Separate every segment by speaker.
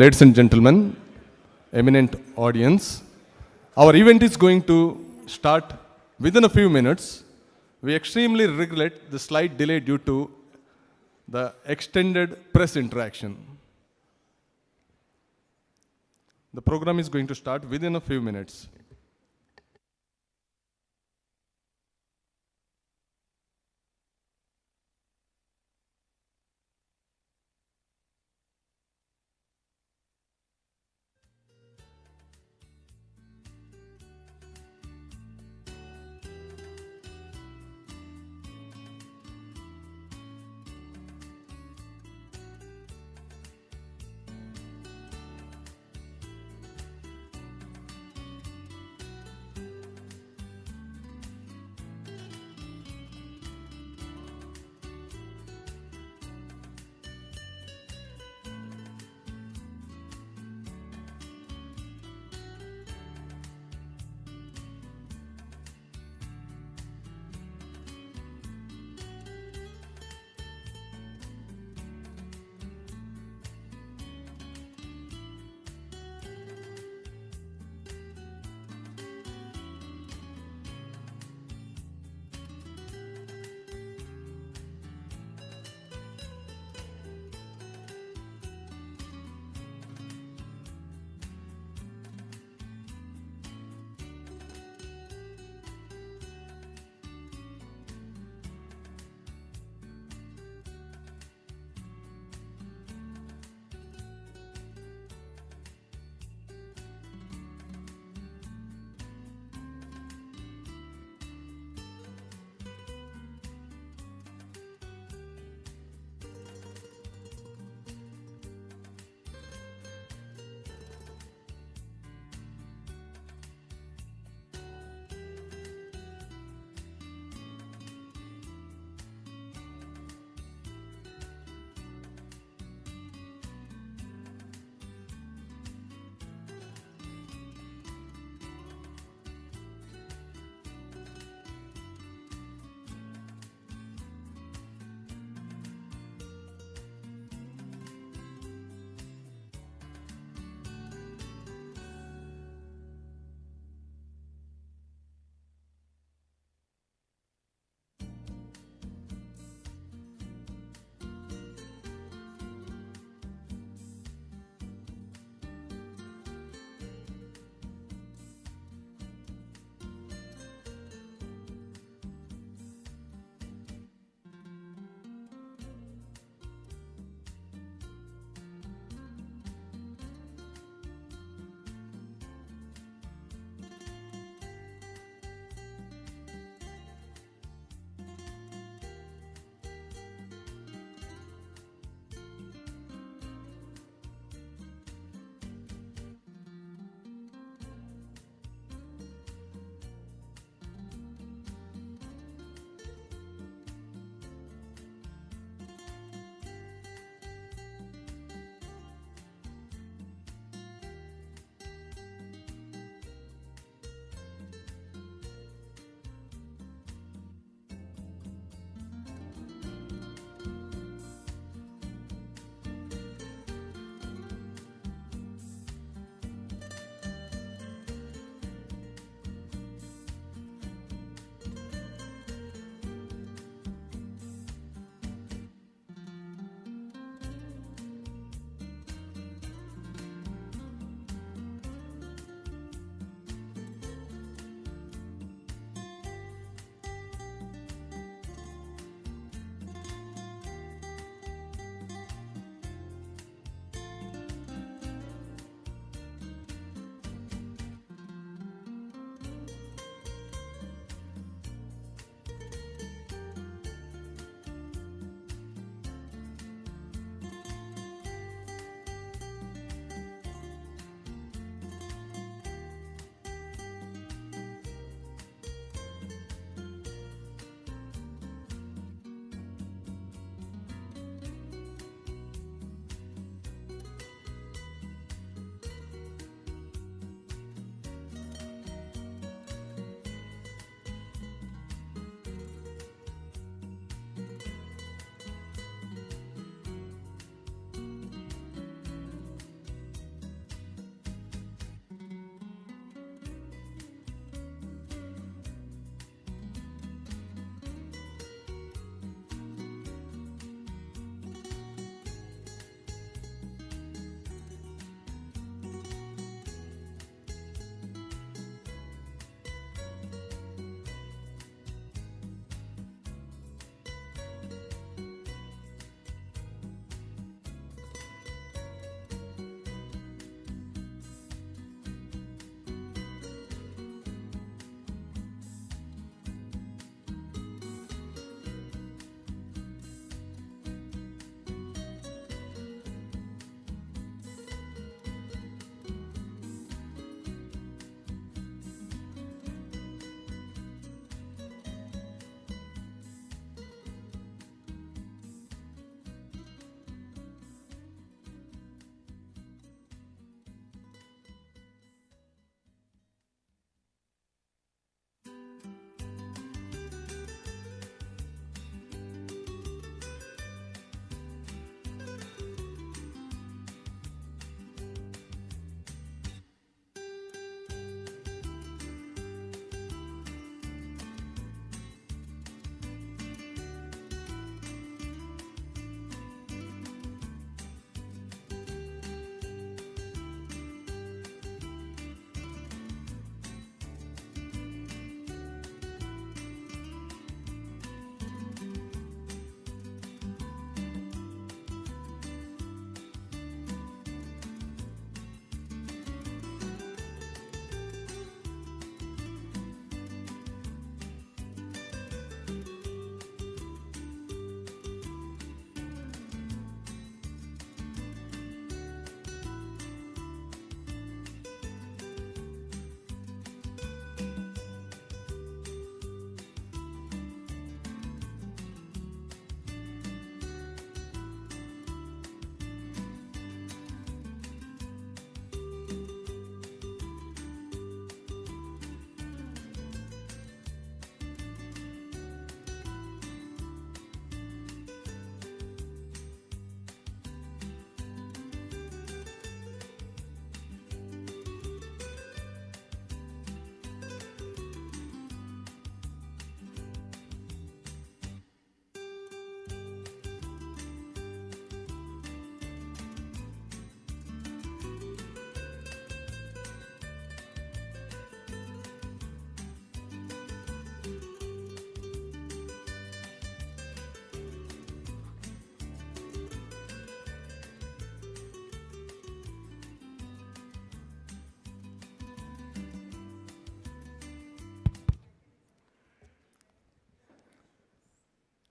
Speaker 1: Ladies and gentlemen, eminent audience, our event is going to start within a few minutes. We extremely regret the slight delay due to the extended press interaction. The program is going to start within a few minutes.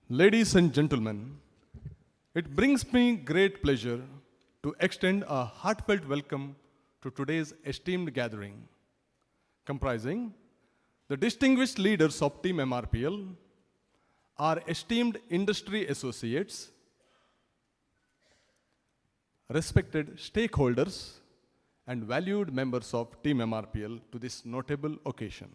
Speaker 1: Ladies and gentlemen, it brings me great pleasure to extend a heartfelt welcome to today's esteemed gathering, comprising the distinguished leaders of Team MRPL, our esteemed industry associates, respected stakeholders, and valued members of Team MRPL to this notable occasion.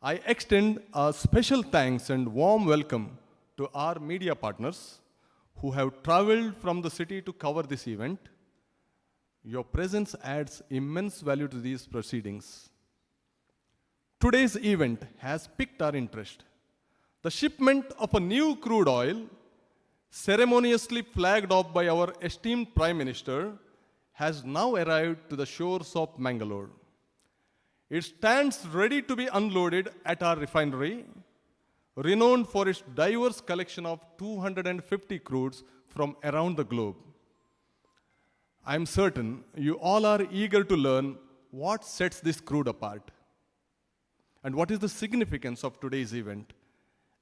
Speaker 1: I extend a special thanks and warm welcome to our media partners who have traveled from the city to cover this event. Your presence adds immense value to these proceedings. Today's event has piqued our interest. The shipment of a new crude oil, ceremoniously flagged off by our esteemed Prime Minister, has now arrived to the shores of Mangalore. It stands ready to be unloaded at our refinery, renowned for its diverse collection of 250 crudes from around the globe. I am certain you all are eager to learn what sets this crude apart and what is the significance of today's event.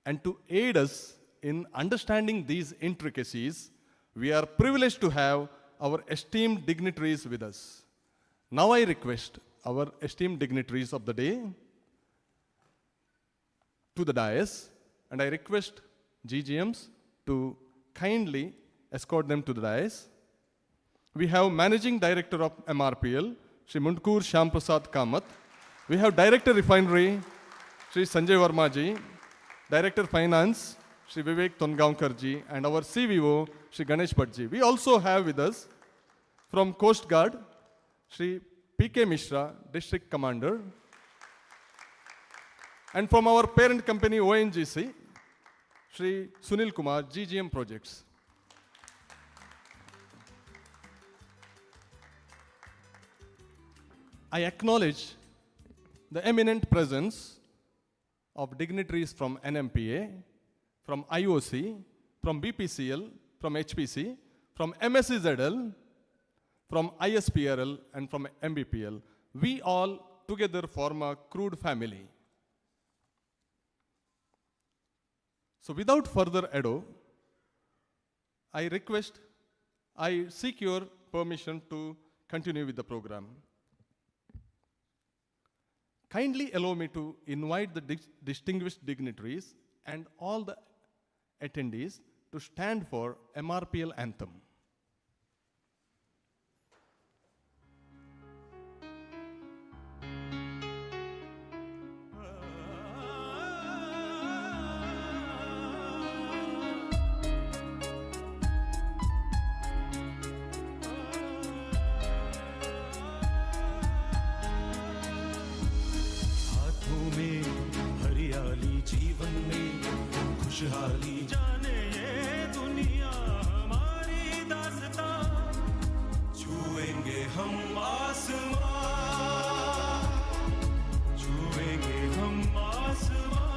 Speaker 1: And to aid us in understanding these intricacies, we are privileged to have our esteemed dignitaries with us. Now I request our esteemed dignitaries of the day to the dais, and I request GGMs to kindly escort them to the dais. We have Managing Director of MRPL, Shri Mundkur Shyamprasad Kamath. We have Director Refinery, Shri Sanjay Verma ji, Director Finance, Shri Vivek Tongaonkar ji, and our CVO, Shri Ganesh Bhatt ji. We also have with us from Coast Guard, Shri P.K. Mishra, District Commander, and from our parent company ONGC, Shri Sunil Kumar, GGM Projects. I acknowledge the eminent presence of dignitaries from NMPA, from IOC, from BPCL, from HPC, from MSEZL, from ISPRL, and from MBPL. We all together form a crude family. So without further ado, I seek your permission to continue with the program. Kindly allow me to invite the distinguished dignitaries and all the attendees to stand for MRPL anthem.
Speaker 2: जीवन में खुशहाली जाने ये दुनिया हमारी दास्तां छुएंगे हम आसमां छुएंगे हम आसमां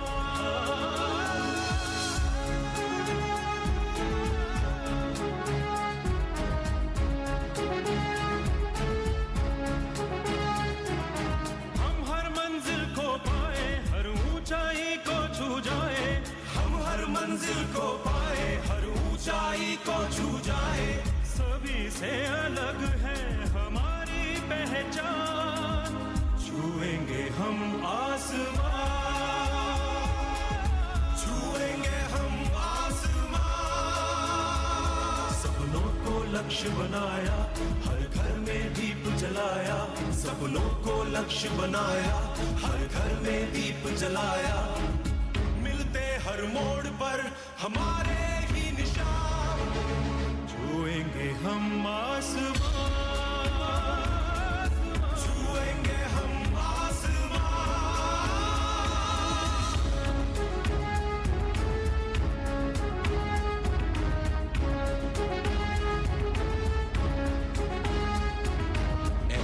Speaker 2: हम हर मंजिल को पाए हर ऊंचाई मंजिल को पाए हर ऊंचाई को छू जाए सभी से अलग है हमारी पहचान छुएंगे हम आसमां छुएंगे हम आसमां सपनों को लक्ष्य बनाया हर घर में दीप जलाया सपनों को लक्ष्य बनाया हर घर में दीप जलाया हर मोड़ पर हमारे ही निशान छुएंगे हम आसमां छुएंगे हम आसमां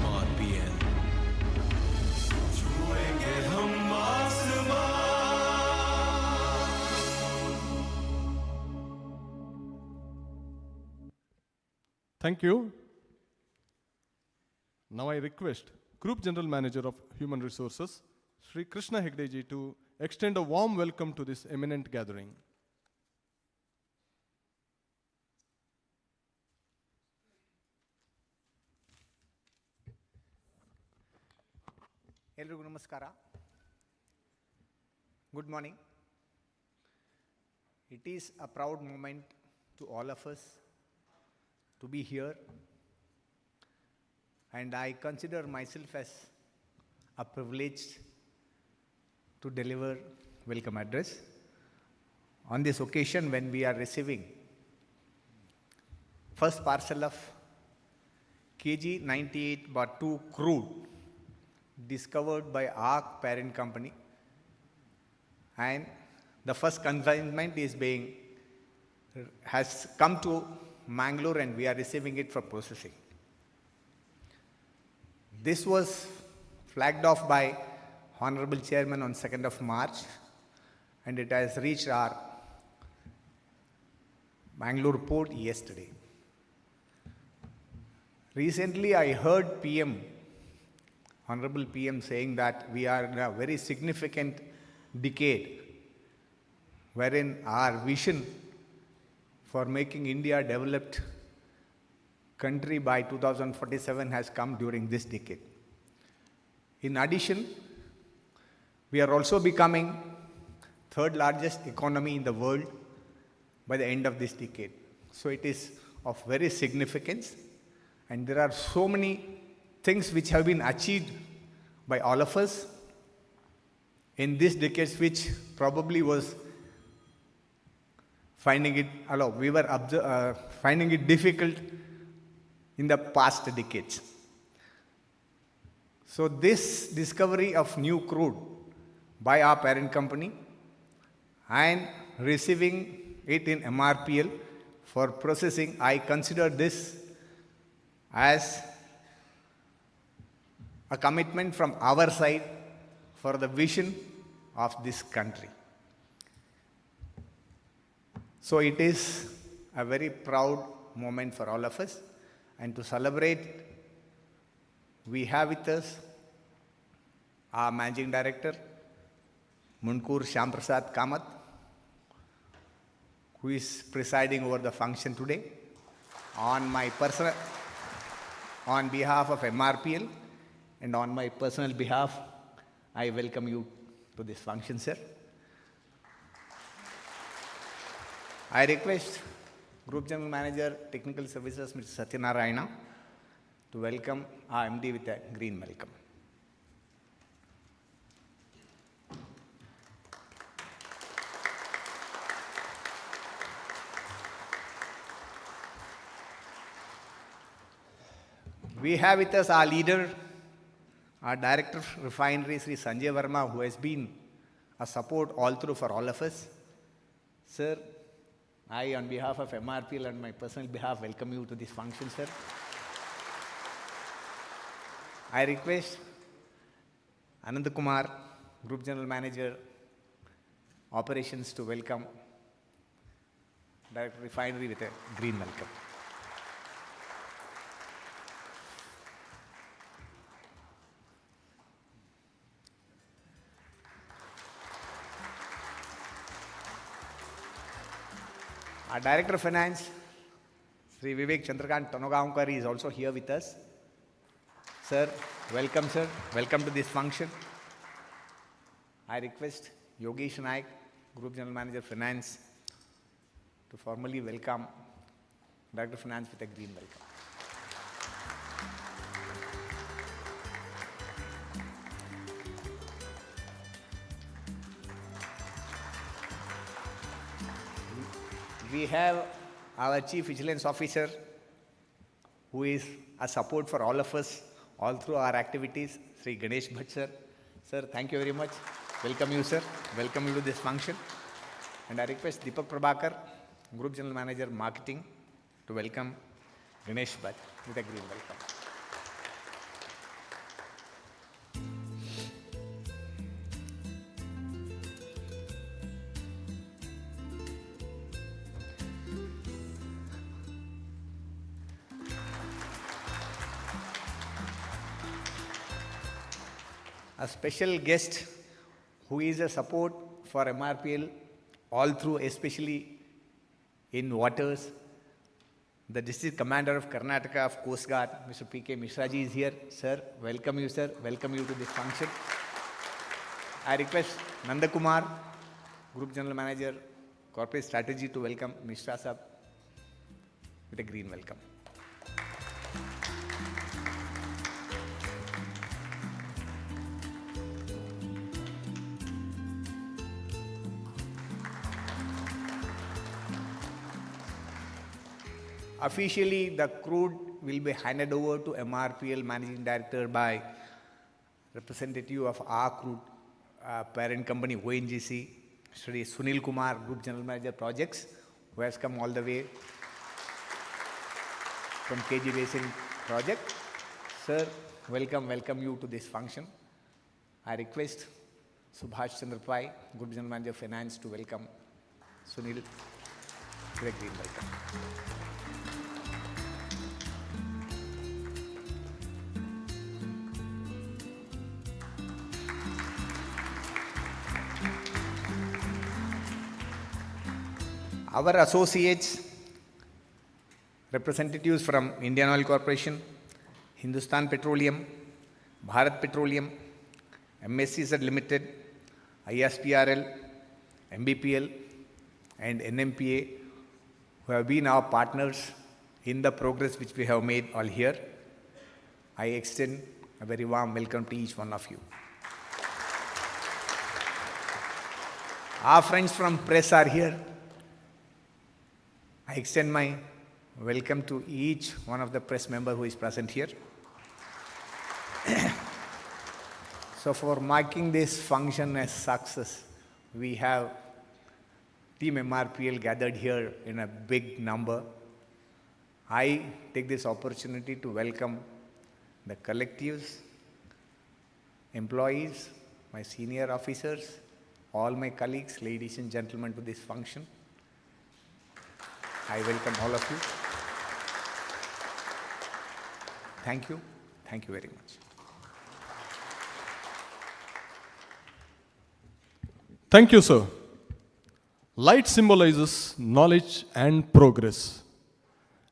Speaker 2: MRPL छुएंगे हम आसमां
Speaker 1: Thank you. Now I request Group General Manager of Human Resources, Shri Krishna Godavari ji, to extend a warm welcome to this eminent gathering.
Speaker 3: ಎಲ್ರಿಗೂ ನಮಸ್ಕಾರ. Good morning. It is a proud moment to all of us to be here, and I consider myself as a privilege to deliver welcome address on this occasion when we are receiving first parcel of kg 98/2 crude discovered by our parent company, and the first consignment has come to Mangalore and we are receiving it for processing. This was flagged off by Honourable Chairman on 2nd of March, and it has reached our Mangalore port yesterday. Recently I heard Honourable PM saying that we are in a very significant decade wherein our vision for making India a developed country by 2047 has come during this decade. In addition, we are also becoming third largest economy in the world by the end of this decade. So it is of very significance, and there are so many things which have been achieved by all of us in this decade, which probably was finding it difficult in the past decades. So this discovery of new crude by our parent company and receiving it in MRPL for processing, I consider this as a commitment from our side for the vision of this country. So it is a very proud moment for all of us, and to celebrate, we have with us our Managing Director, Munkur Shyamprasad Kamath, who is presiding over the function today. On behalf of MRPL and on my personal behalf, I welcome you to this function, sir. I request Group General Manager, Technical Services, Mr. Satyanarayana, to welcome our MD with a green welcome. We have with us our leader, our Director of Refinery, Shri Sanjay Verma, who has been a support all through for all of us. Sir, I, on behalf of MRPL and my personal behalf, welcome you to this function, sir. I request Anand Kumar, Group General Manager, Operations, to welcome Director of Refinery with a green welcome. Our Director of Finance, Shri Vivek Chandrakant Tanogavkar, is also here with us. Sir, welcome, sir. Welcome to this function. I request Yogesh Naik, Group General Manager Finance, to formally welcome Director of Finance with a green welcome. We have our Chief Vigilance Officer, who is a support for all of us, all through our activities, Shri Ganesh Bhatt, sir. Sir, thank you very much. Welcome you, sir. Welcome you to this function. And I request Deepak Prabhakar, Group General Manager Marketing, to welcome Ganesh Bhatt with a green welcome. A special guest who is a support for MRPL all through, especially in waters, The District Commander of Karnataka of Coast Guard, Mr. P.K. Mishra ji is here. Sir. Welcome you to this function. I request Nanda Kumar, Group General Manager, Corporate Strategy, to welcome Mishra Sahab with a green welcome. Officially, the crude will be handed over to MRPL Managing Director by representative of our crude parent company ONGC, Shri Sunil Kumar, Group General Manager Projects, who has come all the way from KG Basin project. Sir, welcome you to this function. I request Subhash Chandra Pai, Group General Manager Finance, to welcome Sunil with a green welcome. Our associates, representatives from Indian Oil Corporation, Hindustan Petroleum, Bharat Petroleum, MSCZ Limited, ISPRL, MBPL, and NMPA, who have been our partners in the progress which we have made all here, I extend a very warm welcome to each one of you. Our friends from press are here. I extend my welcome to each one of the press member who is present here. So for marking this function as success, we have Team MRPL gathered here in a big number. I take this opportunity to welcome the collectives, employees, my senior officers, all my colleagues, ladies and gentlemen, to this function. I welcome all of you. Thank you. Thank you very much.
Speaker 1: Thank you, sir. Light symbolizes knowledge and progress.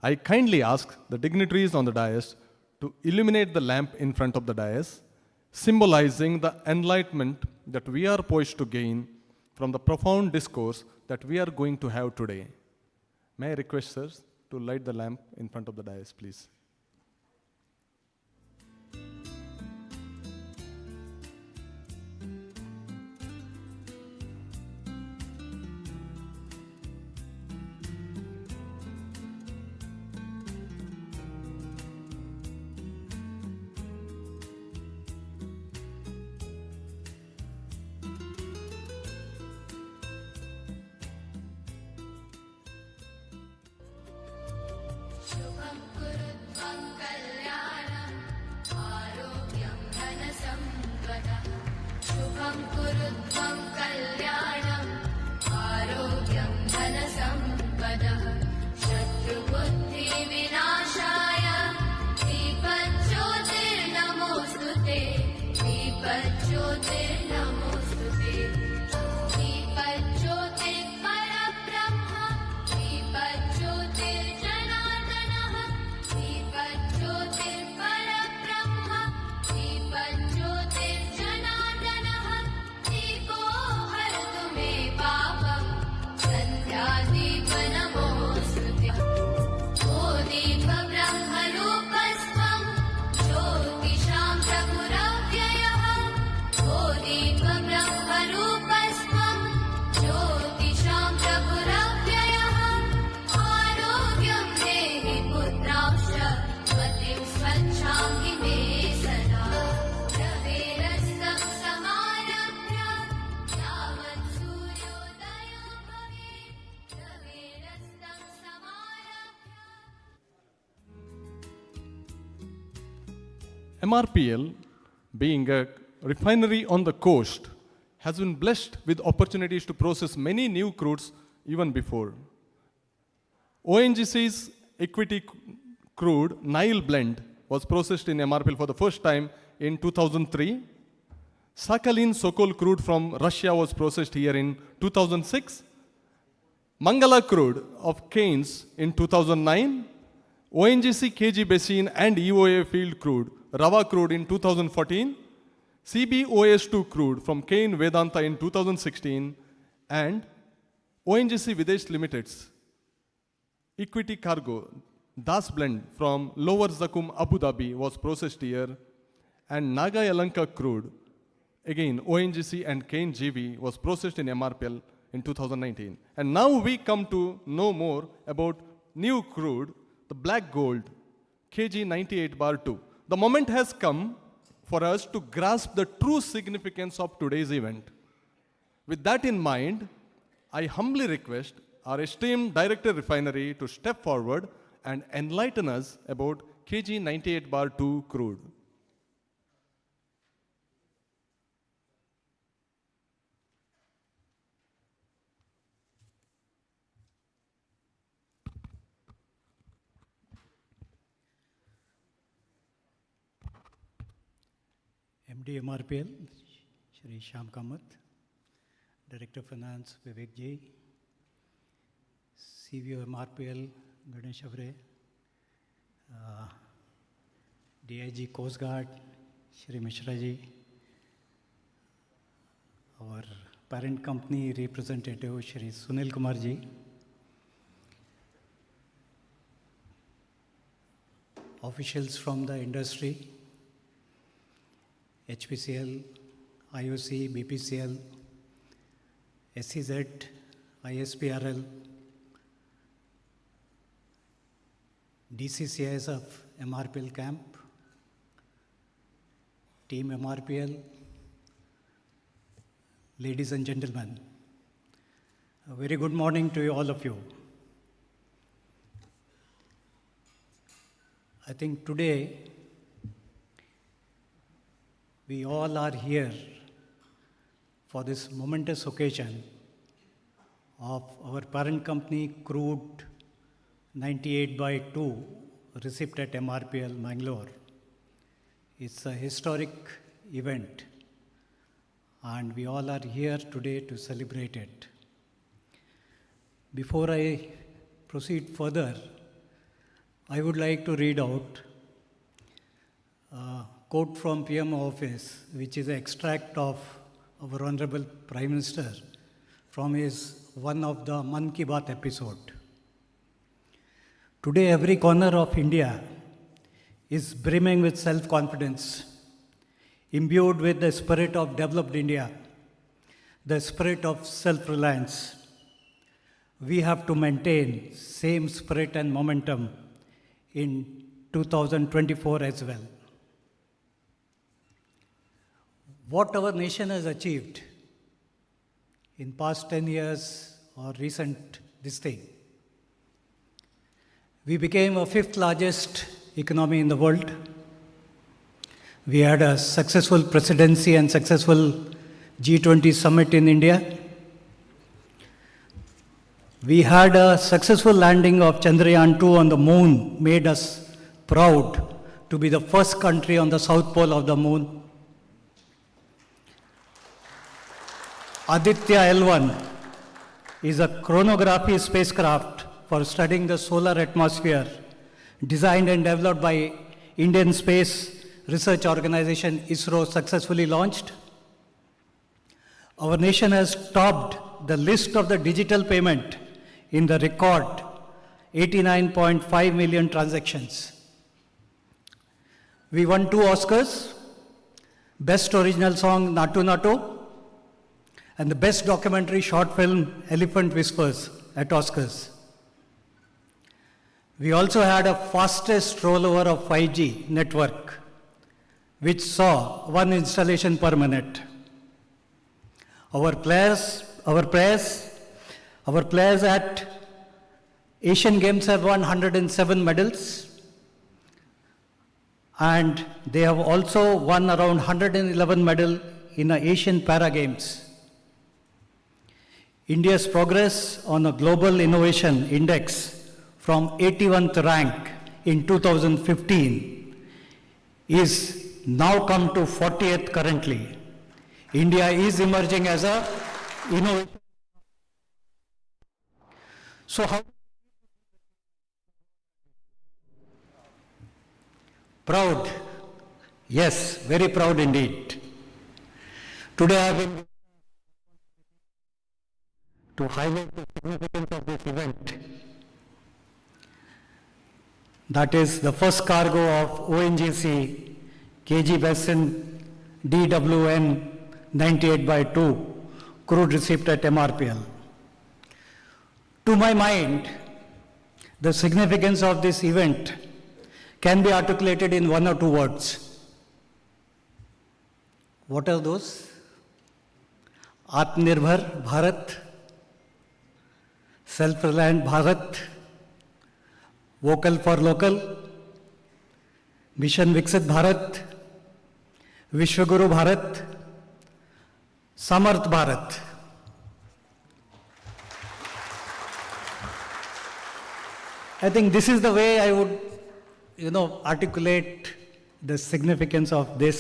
Speaker 1: I kindly ask the dignitaries on the dais to illuminate the lamp in front of the dais, symbolizing the enlightenment that we are poised to gain from the profound discourse that we are going to have today. May I request, sirs, to light the lamp in front of the dais, please.
Speaker 4: शुभं कुरुत्वं कल्याणं आरोग्यं धनसम्पदः शुभं कुरुत्वं कल्याणं आरोग्यं धनसम्पदः शत्रुबुद्धिविनाशाय दीपज्योतिर्नमोऽस्तुते दीपज्योतिर्नमोऽस्तुते दीपज्योतिर्परब्रह्म दीपज्योतिर्जनार्दनः दीपज्योतिर्परब्रह्म दीपज्योतिर्जनार्दनः दीपो हरतु मे पापं सन्ध्यादीपनमोऽस्तुते ओ दीपब्रह्मरूपस्त्वं ज्योतिषां प्रभुरव्ययः ओ दीपब्रह्मरूपस्त्वं ज्योतिषां प्रभुरव्ययः आरोग्यं देहि पुत्रांश्च मतिं स्वच्छां हि मे सदा रवेरस्तं समारभ्य यावत् सूर्योदयो भवेत् रवेरस्तं समारभ्य
Speaker 1: MRPL, being a refinery on the coast, has been blessed with opportunities to process many new crudes even before. ONGC's equity crude Nile blend was processed in MRPL for the first time in 2003. Sakhalin Sokol crude from Russia was processed here in 2006. Mangalore crude of Cairns in 2009. ONGC KG Basin and EOA Field Crude, Rava Crude in 2014, CBOS2 Crude from Kane Vedanta in 2016, and ONGC Videsh Limited's Equity Cargo, Das Blend from Lower Zakum, Abu Dhabi was processed here, and Naga Yalanka Crude, again ONGC and Kane GV, was processed in MRPL in 2019. And now we come to know more about new crude, the black gold, KG 98/2. The moment has come for us to grasp the true significance of today's event. With that in mind, I humbly request our esteemed Director Refinery to step forward and enlighten us about KG 98/2 crude.
Speaker 5: MD MRPL, Shri Shyam Kamath, Director Finance Vivek Ji, CVO MRPL Ganesh Avre, DIG Coast Guard Shri Mishra Ji, our parent company representative Shri Sunil Kumar Ji, officials from the industry, HPCL, IOC, BPCL, SEZ, ISPRL, DCCIs of MRPL camp, Team MRPL, ladies and gentlemen, a very good morning to all of you. I think today we all are here for this momentous occasion of our parent company Crude 98/2 receipt at MRPL Mangalore. It's a historic event and we all are here today to celebrate it. Before I proceed further, I would like to read out a quote from PM office, which is an extract of our Honourable Prime Minister from his one of the Man Ki Baat episode. Today, every corner of India is brimming with self-confidence, imbued with the spirit of developed India, the spirit of self-reliance. We have to maintain same spirit and momentum in 2024 as well. What our nation has achieved in past 10 years or recent this thing, we became a 5th largest economy in the world. We had a successful presidency and successful G20 summit in India. We had a successful landing of Chandrayaan-2 on the moon, made us proud to be the first country on the south pole of the moon. Aditya L1 is a chronography spacecraft for studying the solar atmosphere, designed and developed by Indian Space Research Organization ISRO, successfully launched. Our nation has topped the list of the digital payment in the record 89.5 million transactions. We won 2 Oscars, Best Original Song Natu Natu and the Best Documentary Short Film Elephant Whispers at Oscars. We also had a fastest rollover of 5G network, which saw 1 installation per minute. Our players at Asian Games have won 107 medals, and they have also won around 111 medals in the Asian Para Games. India's progress on a global innovation index from 81th rank in 2015 is now come to 40th currently. India is emerging as a innovation. So how Proud. Yes, very proud indeed. Today I have been to highlight the significance of this event. That is the first cargo of ONGC KG Basin DWN 98/2 crude received at MRPL. To my mind, the significance of this event can be articulated in one or two words. What are those? Atmanirbhar Bharat, self-reliant Bharat, vocal for local, mission Viksit Bharat, Vishwaguru Bharat, Samarth Bharat. I think this is the way I would, articulate the significance of this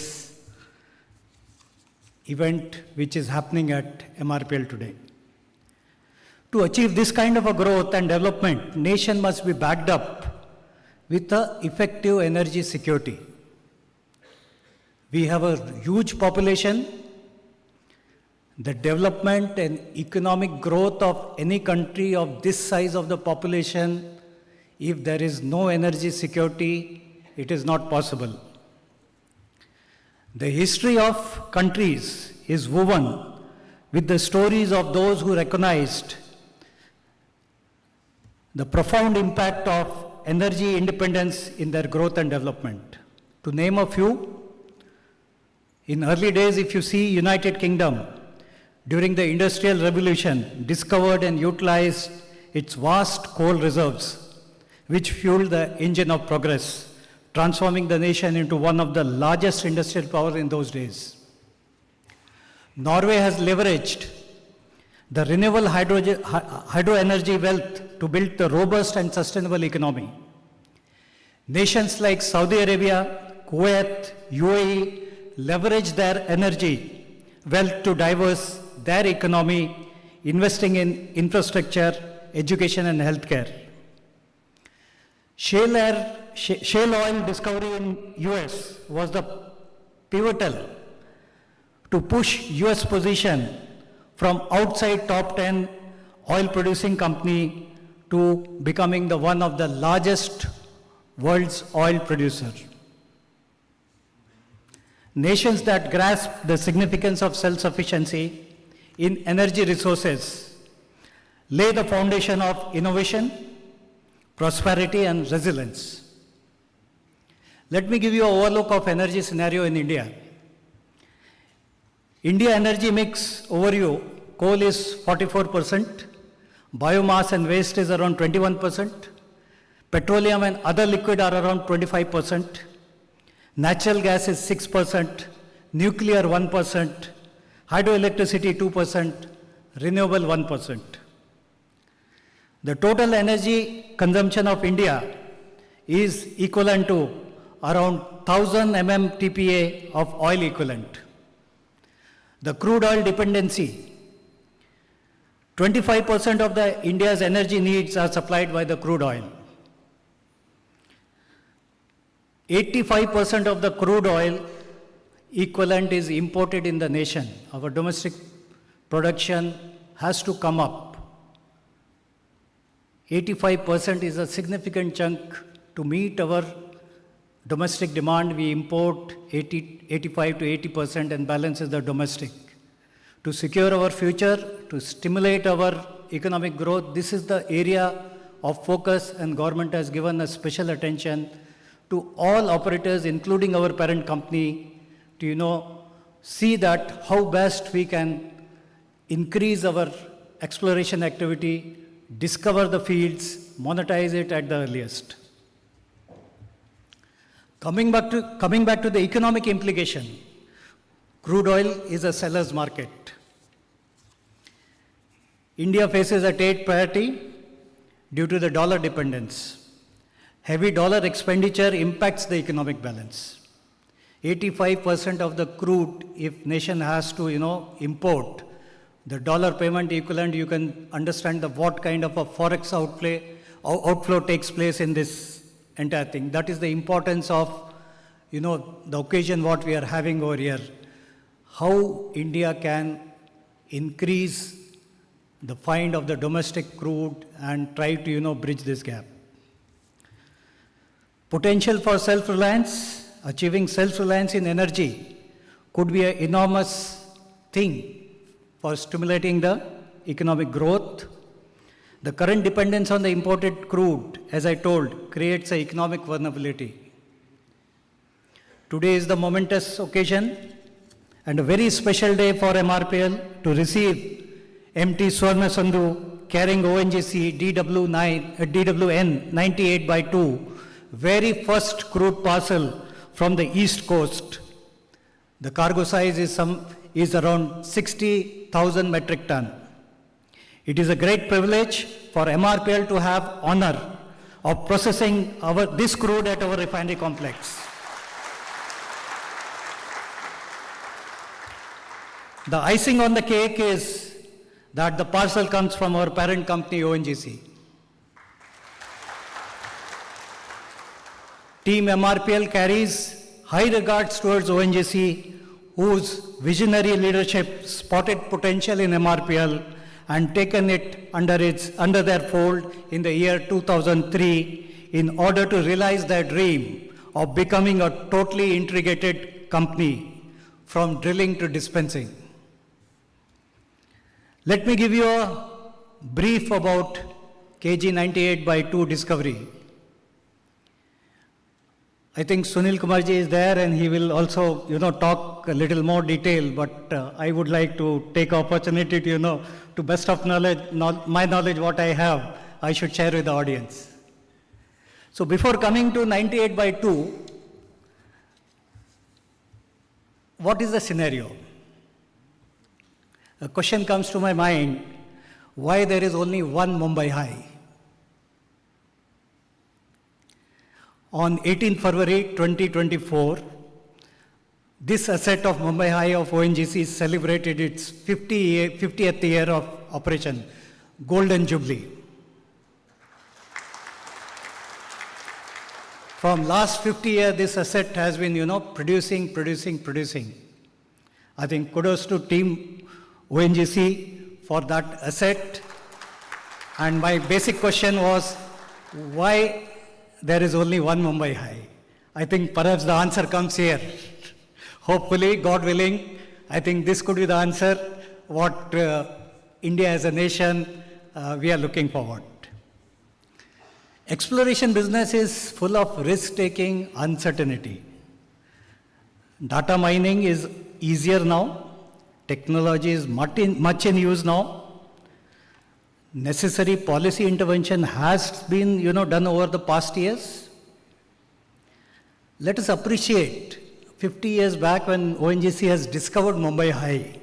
Speaker 5: event which is happening at MRPL today. To achieve this kind of a growth and development, nation must be backed up with a effective energy security. We have a huge population. The development and economic growth of any country of this size of the population, if there is no energy security, it is not possible. The history of countries is woven with the stories of those who recognized the profound impact of energy independence in their growth and development. To name a few, in early days, if you see United Kingdom, during the Industrial Revolution, discovered and utilized its vast coal reserves, which fueled the engine of progress, transforming the nation into one of the largest industrial powers in those days. Norway has leveraged the renewable hydro energy wealth to build the robust and sustainable economy. Nations like Saudi Arabia, Kuwait, UAE leverage their energy wealth to diverse their economy, investing in infrastructure, education and healthcare. Shale oil discovery in US was the pivotal to push US position from outside top 10 oil producing company to becoming the one of the largest world's oil producer. Nations that grasp the significance of self-sufficiency in energy resources lay the foundation of innovation, prosperity and resilience. Let me give you an overlook of energy scenario in India. India energy mix overview, coal is 44%, biomass and waste is around 21%, petroleum and other liquid are around 25%, natural gas is 6%, nuclear 1%, hydroelectricity 2%, renewable 1%. The total energy consumption of India is equivalent to around 1000 MMTPA of oil equivalent. The crude oil dependency, 25% of the India's energy needs are supplied by the crude oil. 85% of the crude oil equivalent is imported in the nation. Our domestic production has to come up. 85% is a significant chunk. To meet our domestic demand, we import 85 to 80% and balance is the domestic. To secure our future, to stimulate our economic growth, this is the area of focus and government has given a special attention to all operators, including our parent company, to see that how best we can increase our exploration activity, discover the fields, monetize it at the earliest. Coming back to the economic implication, crude oil is a seller's market. India faces a trade priority due to the dollar dependence. Heavy dollar expenditure impacts the economic balance. 85% of the crude, if nation has to, import, the dollar payment equivalent, you can understand what kind of a forex outflow takes place in this entire thing. That is the importance of the occasion what we are having over here, how India can increase the find of the domestic crude and try to, bridge this gap. Potential for self-reliance, achieving self-reliance in energy could be an enormous thing for stimulating the economic growth. The current dependence on the imported crude, as I told, creates an economic vulnerability. Today is the momentous occasion and a very special day for MRPL to receive MT Swarna Sandhu carrying ONGC DWN 98/2, very first crude parcel from the east coast. The cargo size is around 60,000 metric ton. It is a great privilege for MRPL to have honor of processing this crude at our refinery complex. The icing on the cake is that the parcel comes from our parent company ONGC. Team MRPL carries high regards towards ONGC, whose visionary leadership spotted potential in MRPL and taken it under their fold in the year 2003 in order to realize their dream of becoming a totally integrated company from drilling to dispensing. Let me give you a brief about KG 98/2 discovery. I think Sunil Kumarji is there and he will also, talk a little more detail, but I would like to take opportunity to, to best of my knowledge what I have, I should share with the audience. So before coming to 98/2, what is the scenario? A question comes to my mind, why there is only one Mumbai High? On 18 February 2024, this asset of Mumbai High of ONGC celebrated its 50th year of operation, Golden Jubilee. From last 50 years, this asset has been, producing. I think kudos to team ONGC for that asset. And my basic question was, why there is only one Mumbai High? I think perhaps the answer comes here. Hopefully, God willing, I think this could be the answer what India as a nation, we are looking forward. Exploration business is full of risk-taking, uncertainty. Data mining is easier now. Technology is much in use now. Necessary policy intervention has been, done over the past years. Let us appreciate 50 years back when ONGC has discovered Mumbai High,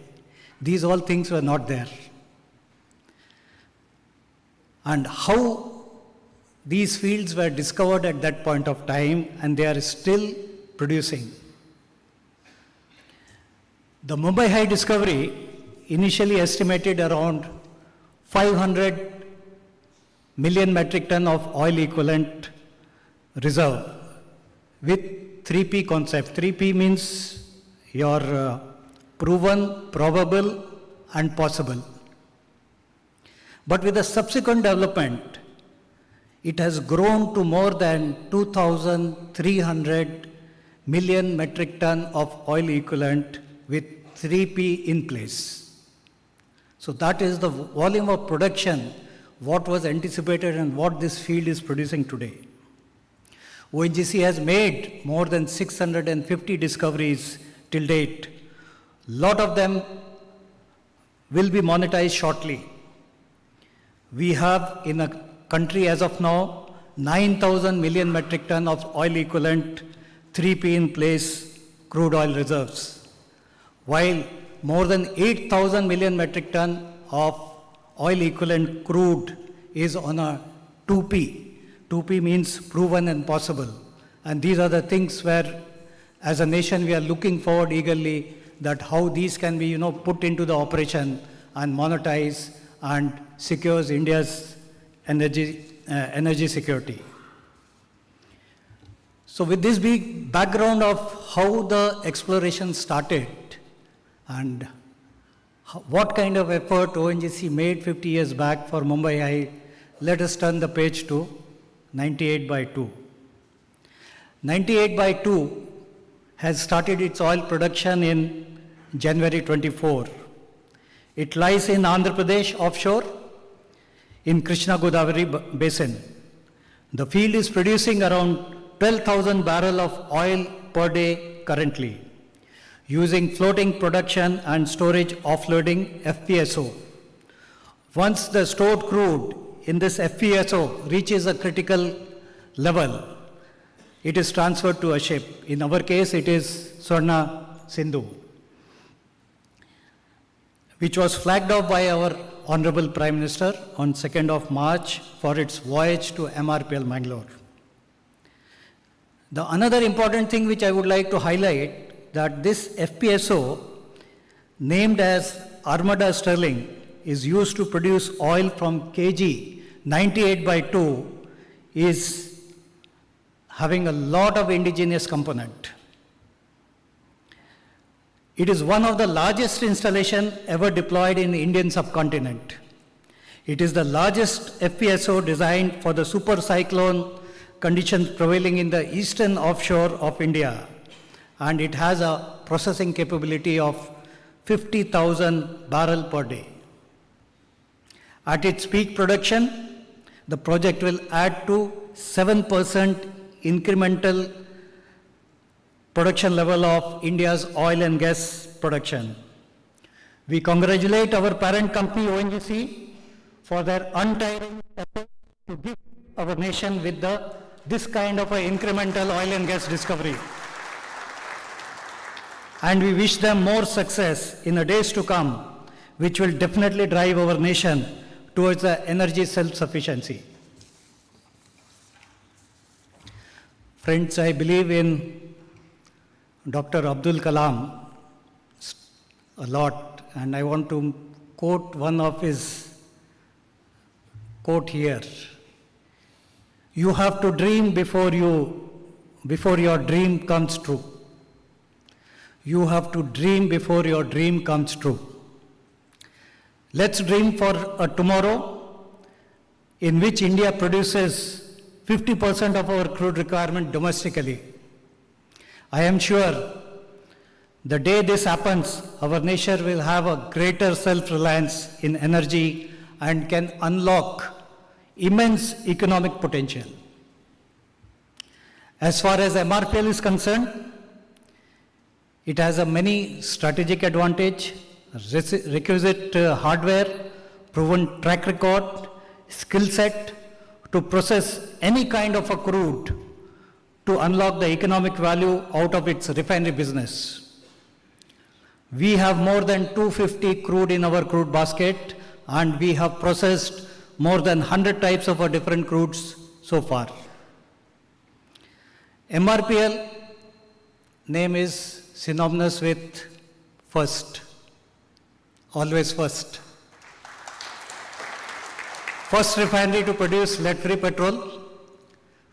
Speaker 5: these all things were not there. And how these fields were discovered at that point of time and they are still producing. The Mumbai High discovery initially estimated around 500 million metric ton of oil equivalent reserve with 3P concept. 3P means your proven, probable and possible. But with the subsequent development, it has grown to more than 2,300 million metric ton of oil equivalent with 3P in place. So that is the volume of production, what was anticipated and what this field is producing today. ONGC has made more than 650 discoveries till date. Lot of them will be monetized shortly. We have in a country as of now 9,000 million metric ton of oil equivalent 3P in place crude oil reserves, while more than 8,000 million metric ton of oil equivalent crude is on a 2P. 2P means proven and possible. And these are the things where as a nation we are looking forward eagerly that how these can be put into the operation and monetize and secures India's energy security. So with this big background of how the exploration started and what kind of effort ONGC made 50 years back for Mumbai High, let us turn the page to 98/2. 98/2 has started its oil production in January 24. It lies in Andhra Pradesh offshore in Krishna Godavari Basin. The field is producing around 12,000 barrels of oil per day currently, using floating production and storage offloading FPSO. Once the stored crude in this FPSO reaches a critical level, it is transferred to a ship. In our case, it is Swarna Sindhu, which was flagged off by our Honourable Prime Minister on 2nd of March for its voyage to MRPL Mangalore. The another important thing which I would like to highlight, that this FPSO, named as Armada Sterling, is used to produce oil from KG 98/2, is having a lot of indigenous component. It is one of the largest installation ever deployed in the Indian subcontinent. It is the largest FPSO designed for the super cyclone conditions prevailing in the eastern offshore of India, and it has a processing capability of 50,000 barrels per day. At its peak production, the project will add to 7% incremental production level of India's oil and gas production. We congratulate our parent company ONGC for their untiring effort to give our nation with this kind of an incremental oil and gas discovery. And we wish them more success in the days to come, which will definitely drive our nation towards the energy self-sufficiency. Friends, I believe in Dr. Abdul Kalam a lot, and I want to quote one of his quote here. You have to dream before your dream comes true. You have to dream before your dream comes true. Let's dream for a tomorrow in which India produces 50% of our crude requirement domestically. I am sure the day this happens, our nation will have a greater self-reliance in energy and can unlock immense economic potential. As far as MRPL is concerned, it has a many strategic advantage, requisite hardware, proven track record, skill set to process any kind of a crude to unlock the economic value out of its refinery business. We have more than 250 crude in our crude basket, and we have processed more than 100 types of different crudes so far. MRPL name is synonymous with first, always first. First refinery to produce lead-free petrol,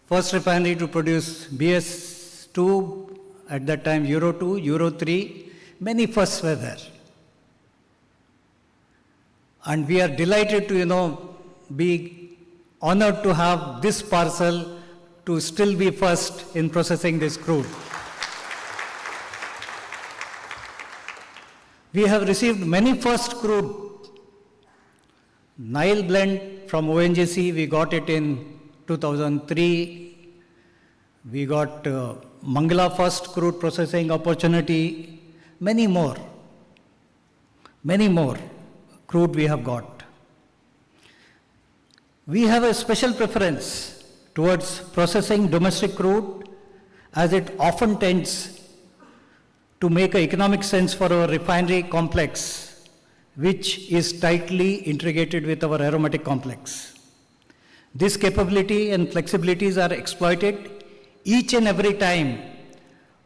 Speaker 5: first refinery to produce BS2, at that time Euro 2, Euro 3, many firsts were there. And we are delighted to, be honored to have this parcel to still be first in processing this crude. We have received many first crude. Nile blend from ONGC, we got it in 2003. We got Mangalore first crude processing opportunity. Many more crude we have got. We have a special preference towards processing domestic crude, as it often tends to make economic sense for our refinery complex, which is tightly integrated with our aromatic complex. This capability and flexibilities are exploited each and every time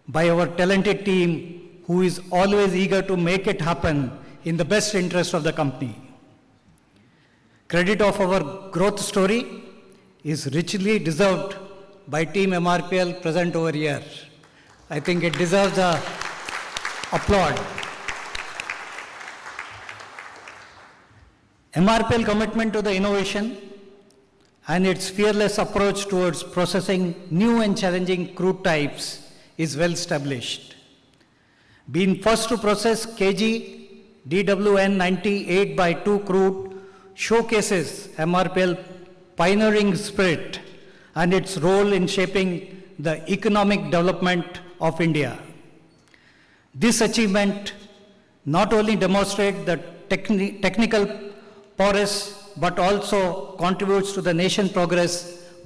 Speaker 5: by our talented team, who is always eager to make it happen in the best interest of the company. Credit of our growth story is richly deserved by Team MRPL present over here. I think it deserves a applaud. MRPL commitment to the innovation and its fearless approach towards processing new and challenging crude types is well established. Being first to process KG DWN 98/2 crude showcases MRPL pioneering spirit and its role in shaping the economic development of India. This achievement not only demonstrates the technical prowess but also contributes to the nation's progress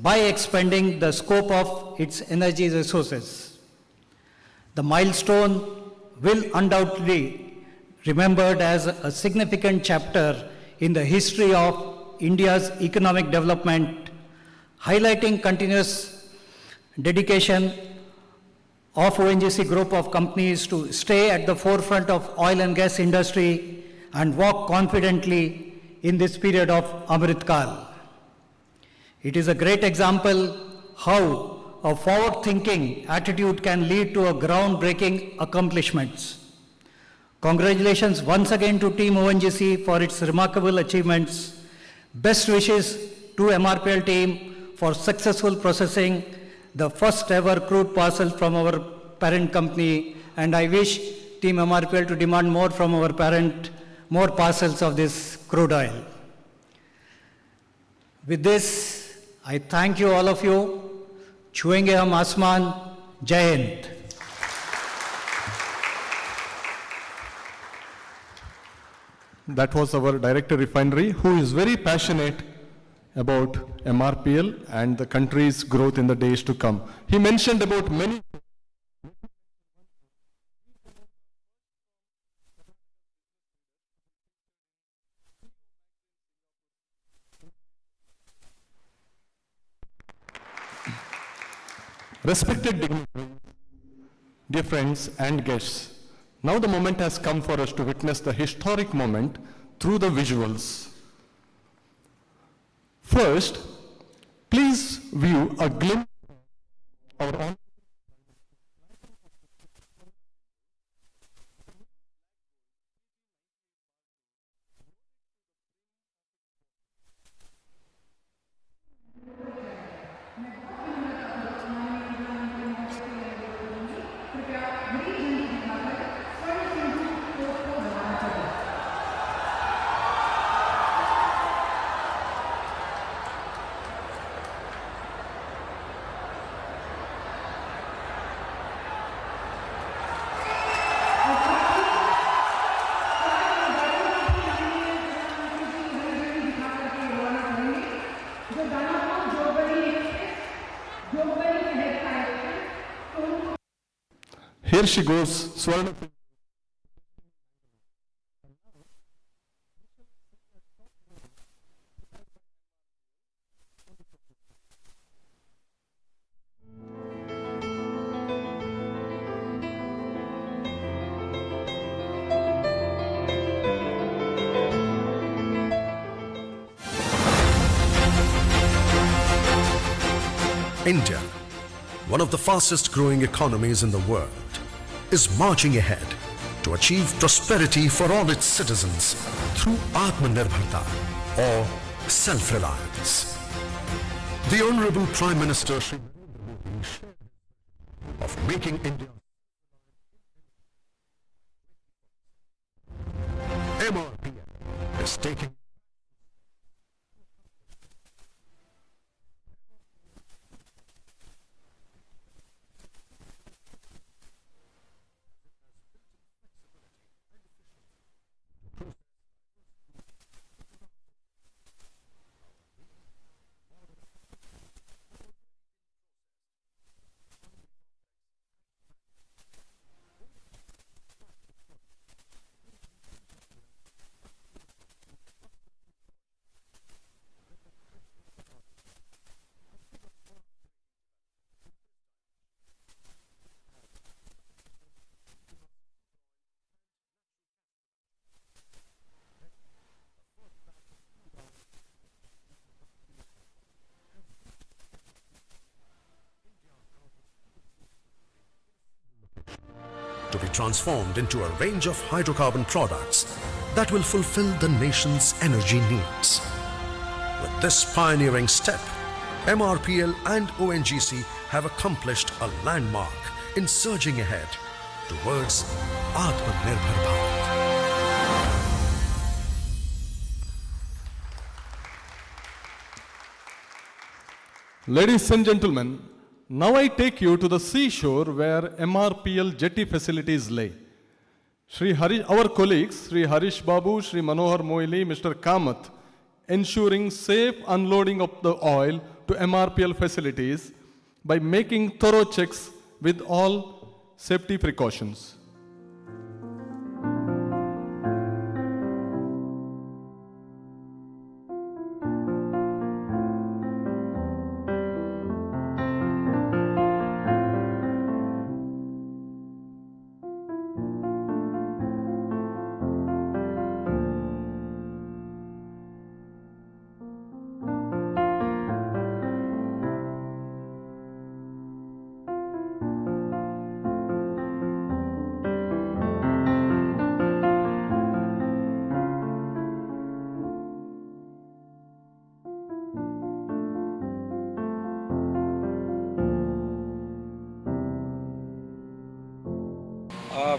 Speaker 5: by expanding the scope of its energy resources. The milestone will undoubtedly remembered as a significant chapter in the history of India's economic development, highlighting continuous dedication of ONGC group of companies to stay at the forefront of oil and gas industry and walk confidently in this period of Amrit Kal. It is a great example how a forward-thinking attitude can lead to a groundbreaking accomplishments. Congratulations once again to Team ONGC for its remarkable achievements. Best wishes to MRPL team for successful processing the first ever crude parcel from our parent company, and I wish Team MRPL to demand more from our parent, more parcels of this crude oil. With this, I thank you all of you. छुएंगे हम आसमान. जय Hind.
Speaker 1: That was our Director Refinery, who is very passionate about MRPL and the country's growth in the days to come. He mentioned about many. Respected dignitaries, dear friends and guests, now the moment has come for us to witness the historic moment through the visuals. First, please view a glimpse of our own. Here she goes, Swarna.
Speaker 6: India, one of the fastest growing economies in the world, is marching ahead to achieve prosperity for all its citizens through Atmanirbharta or self-reliance. The Honourable Prime Minister Shri of making India MRPL is taking to be transformed into a range of hydrocarbon products that will fulfill the nation's energy needs. With this pioneering step, MRPL and ONGC have accomplished a landmark in surging ahead towards Atmanirbhar Bharat.
Speaker 1: Ladies and gentlemen, now I take you to the seashore where MRPL jetty facilities lay. Our colleagues, Shri Harish Babu, Shri Manohar Moili, Mr. Kamath, ensuring safe unloading of the oil to MRPL facilities by making thorough checks with all safety precautions.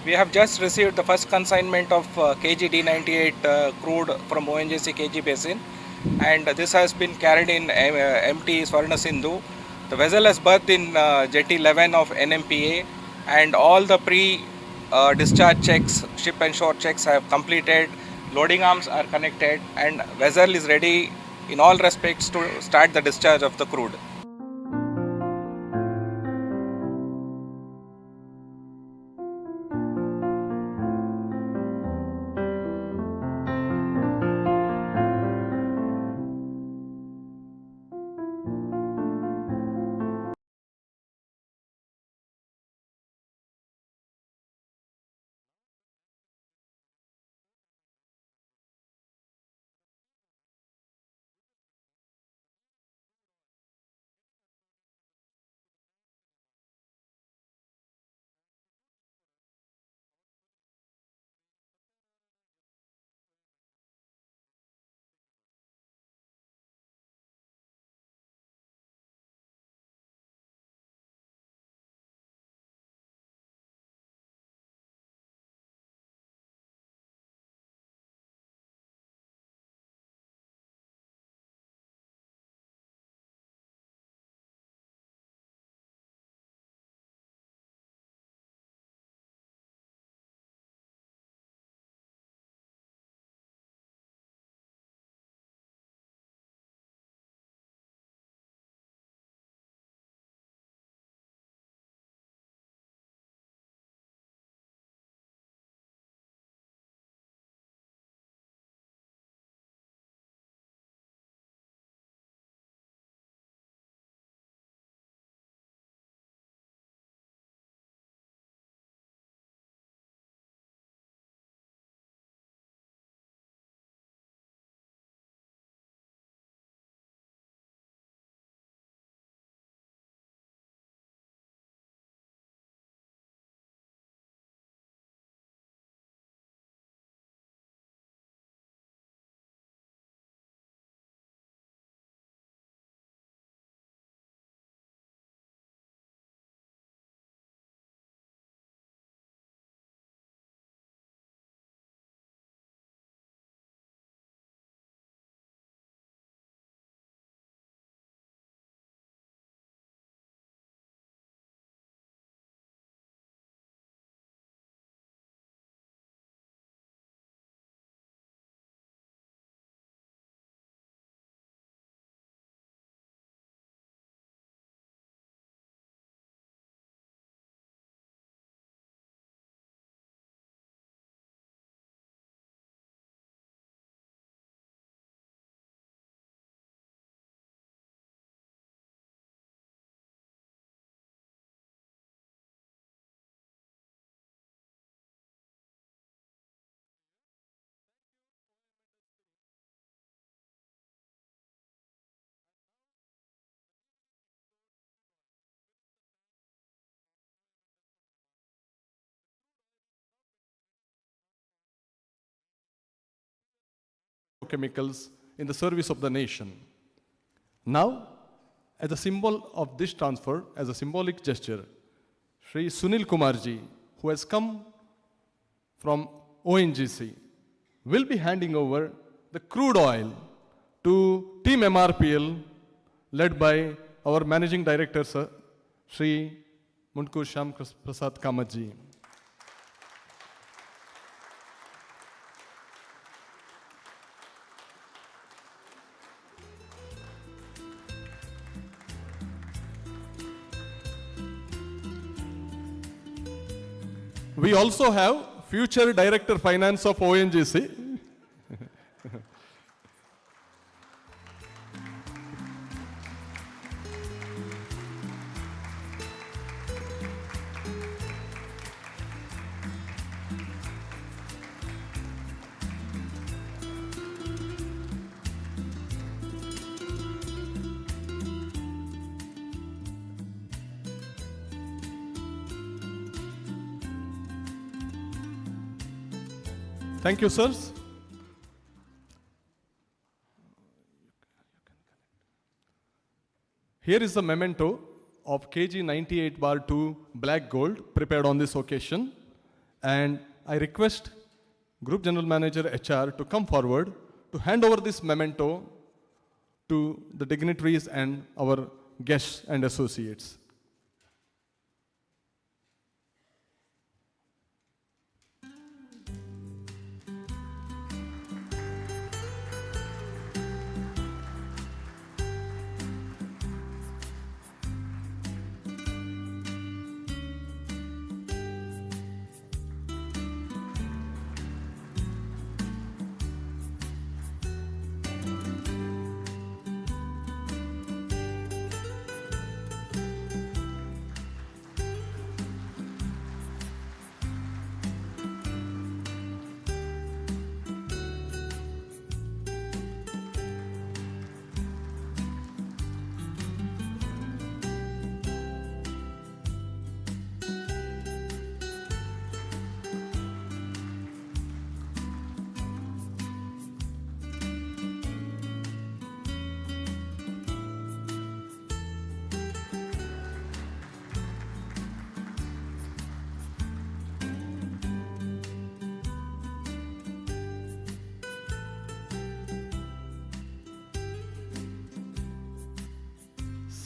Speaker 7: We have just received the first consignment of KG-D98 crude from ONGC KG Basin, and this has been carried in MT Swarna Sindhu. The vessel has berthed in Jetty 11 of NMPA, and all the pre-discharge checks, ship and shore checks have completed. Loading arms are connected, and vessel is ready in all respects to start the discharge of the crude.
Speaker 1: petrochemicals in the service of the nation. Now, as a symbol of this transfer, as a symbolic gesture, Shri Sunil Kumarji, who has come from ONGC, will be handing over the crude oil to Team MRPL, led by our Managing Director, Sir, Shri Munkur Shyam Prasad Kamatji. We also have future Director Finance of ONGC. Thank you, sirs. Here is the memento of KG 98/2 black gold prepared on this occasion. And I request Group General Manager HR to come forward to hand over this memento to the dignitaries and our guests and associates.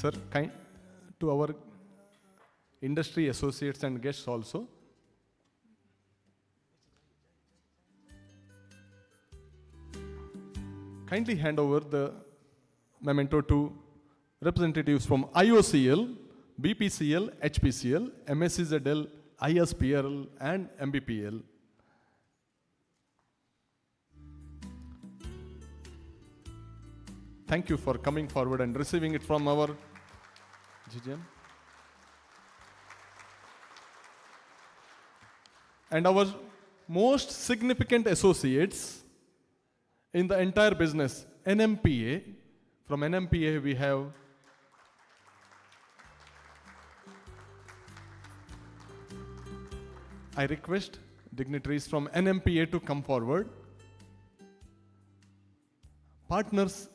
Speaker 1: Sir, to our industry associates and guests also. Kindly hand over the memento to representatives from IOCL, BPCL, HPCL, MSCZL, ISPL and MBPL. Thank you for coming forward and receiving it from our GGM. And our most significant associates in the entire business, NMPA. From NMPA we have I request dignitaries from NMPA to come forward. Partners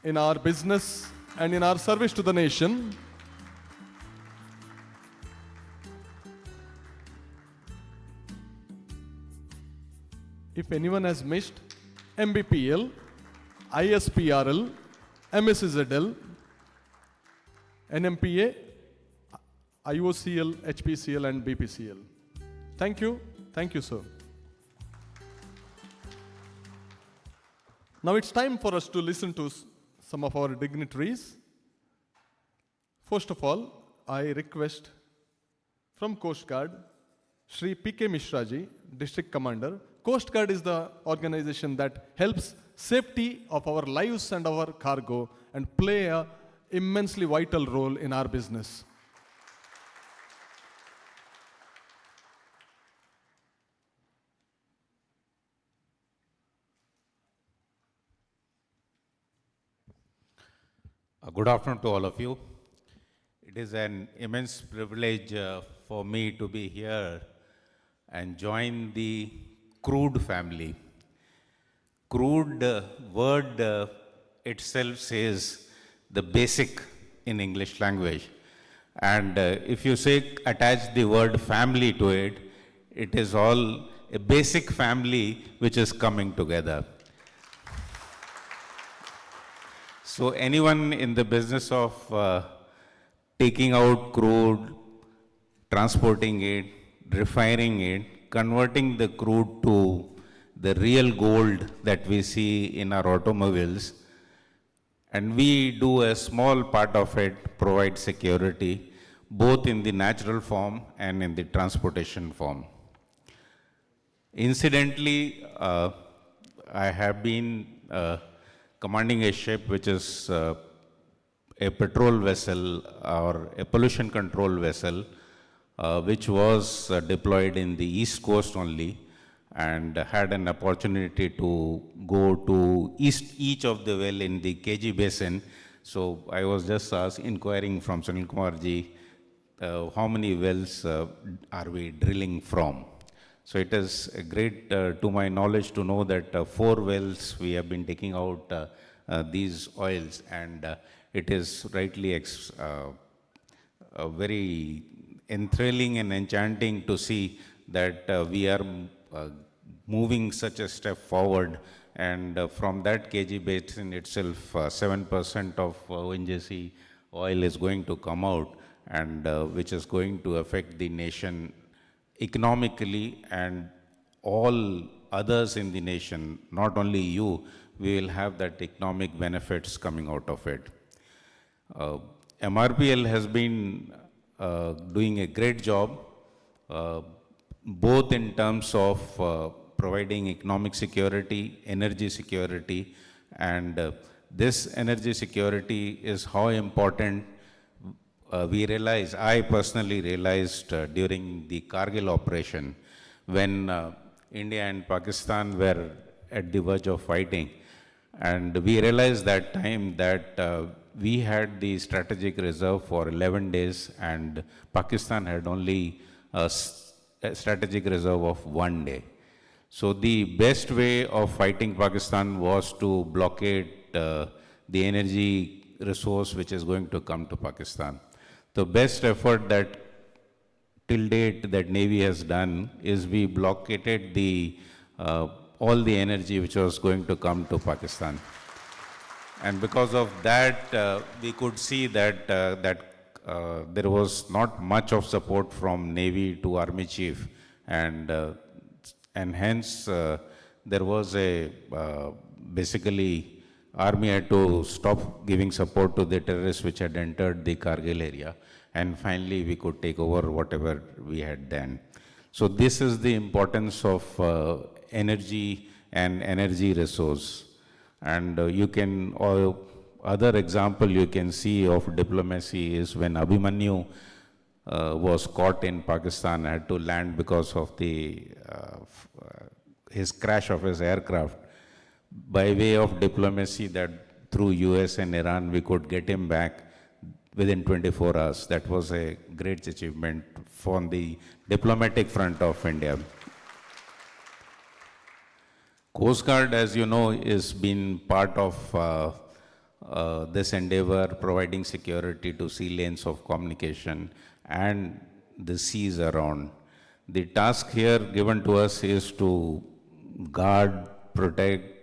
Speaker 1: in our business and in our service to the nation. If anyone has missed, MBPL, ISPRL, MSCZL, NMPA, IOCL, HPCL and BPCL. Thank you. Thank you, sir. Now it's time for us to listen to some of our dignitaries. First of all, I request from Coast Guard, Shri P.K. Mishraji, District Commander. Coast Guard is the organization that helps safety of our lives and our cargo and play an immensely vital role in our business.
Speaker 8: Good afternoon to all of you. It is an immense privilege for me to be here and join the crude family. Crude word itself says the basic in English language. And if you say attach the word family to it, it is all a basic family which is coming together. So anyone in the business of taking out crude, transporting it, refining it, converting the crude to the real gold that we see in our automobiles, and we do a small part of it, provide security, both in the natural form and in the transportation form. Incidentally, I have been commanding a ship which is a petrol vessel or a pollution control vessel, which was deployed in the East Coast only, and had an opportunity to go to each of the well in the KG Basin. So I was just inquiring from Sunil Kumar ji, how many wells are we drilling from? So it is a great, to my knowledge, to know that 4 wells we have been taking out these oils, and it is rightly very enthralling and enchanting to see that we are moving such a step forward, and from that KG Basin itself, 7% of ONGC oil is going to come out, and which is going to affect the nation economically, and all others in the nation, not only you, we will have that economic benefits coming out of it. MRPL has been doing a great job, both in terms of providing economic security, energy security, and this energy security is how important we realize, I personally realized during the Kargil operation, when India and Pakistan were at the verge of fighting. And we realized that time that we had the strategic reserve for 11 days, and Pakistan had only a strategic reserve of 1 day. So the best way of fighting Pakistan was to blockade the energy resource which is going to come to Pakistan. The best effort that till date that Navy has done is we blockaded the all the energy which was going to come to Pakistan. And because of that, we could see that there was not much of support from Navy to Army Chief, and hence there was a basically Army had to stop giving support to the terrorists which had entered the Kargil area, and finally we could take over whatever we had done. So this is the importance of energy and energy resource. And you can, other example you can see of diplomacy is when Abhimanyu was caught in Pakistan, had to land because of the his crash of his aircraft. By way of diplomacy, that through US and Iran we could get him back within 24 hours. That was a great achievement from the diplomatic front of India. Coast Guard, as you know, is been part of this endeavor, providing security to sea lanes of communication and the seas around. The task here given to us is to guard, protect,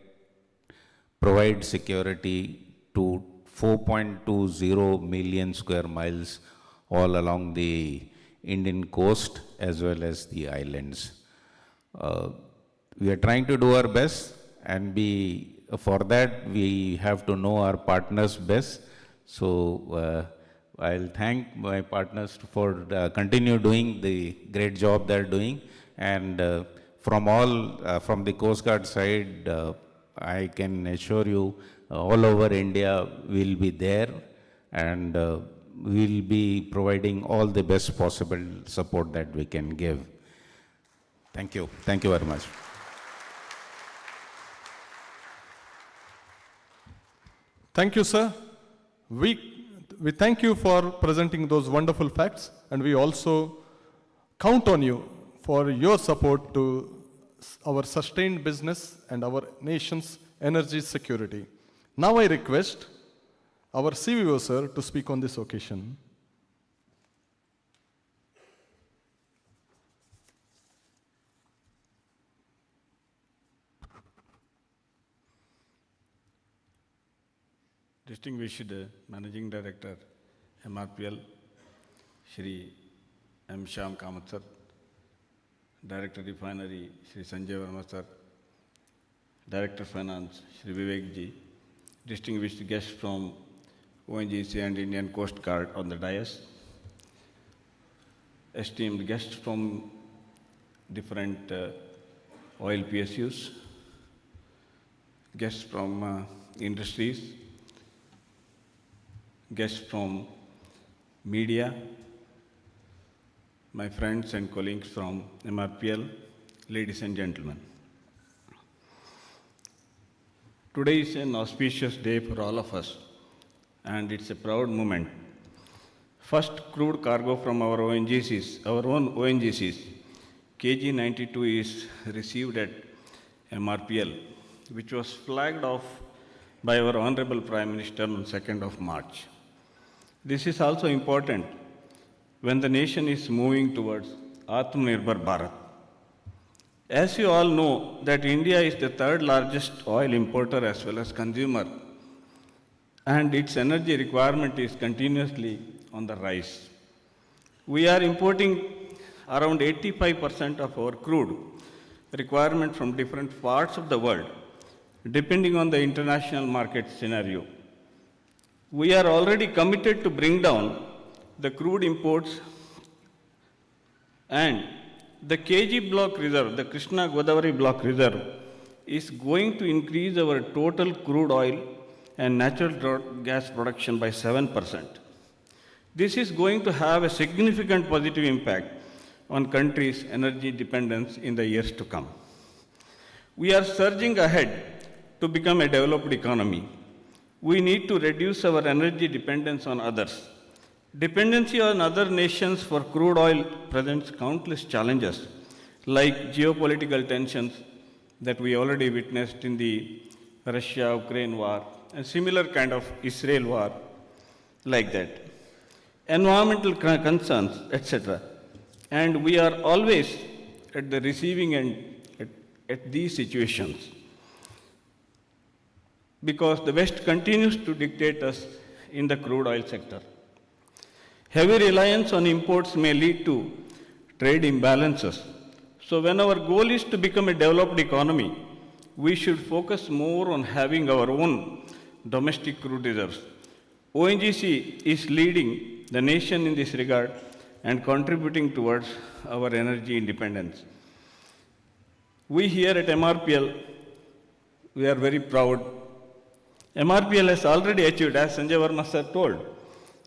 Speaker 8: provide security to 4.20 million square miles all along the Indian coast as well as the islands. We are trying to do our best, and for that we have to know our partners best. So I'll thank my partners for continue doing the great job they're doing, and from the Coast Guard side, I can assure you all over India will be there, and we'll be providing all the best possible support that we can give. Thank you. Thank you very much.
Speaker 1: Thank you, sir. We thank you for presenting those wonderful facts, and we also count on you for your support to our sustained business and our nation's energy security. Now I request our CVO sir to speak on this occasion.
Speaker 9: Distinguished Managing Director, MRPL, Shri M. Shyam Kamath sir, Director Refinery, Shri Sanjay Verma sir, Director Finance, Shri Vivek ji, distinguished guests from ONGC and Indian Coast Guard on the dais, esteemed guests from different oil PSUs, guests from industries, guests from media, my friends and colleagues from MRPL, ladies and gentlemen. Today is an auspicious day for all of us, and it's a proud moment. First crude cargo from our ONGCs, our own ONGCs, KG 92 is received at MRPL, which was flagged off by our Honourable Prime Minister on 2nd of March. This is also important when the nation is moving towards Atmanirbhar Bharat. As you all know that India is the third largest oil importer as well as consumer, and its energy requirement is continuously on the rise. We are importing around 85% of our crude requirement from different parts of the world, depending on the international market scenario. We are already committed to bring down the crude imports, and the KG block reserve, the Krishna Godavari block reserve, is going to increase our total crude oil and natural gas production by 7%. This is going to have a significant positive impact on country's energy dependence in the years to come. We are surging ahead to become a developed economy. We need to reduce our energy dependence on others. Dependency on other nations for crude oil presents countless challenges, like geopolitical tensions that we already witnessed in the Russia-Ukraine war, and similar kind of Israel war, like that. Environmental concerns, etc. And we are always at the receiving end at these situations, because the West continues to dictate us in the crude oil sector. Heavy reliance on imports may lead to trade imbalances. So when our goal is to become a developed economy, we should focus more on having our own domestic crude reserves. ONGC is leading the nation in this regard and contributing towards our energy independence. We here at MRPL, we are very proud. MRPL has already achieved, as Sanjay Verma sir told,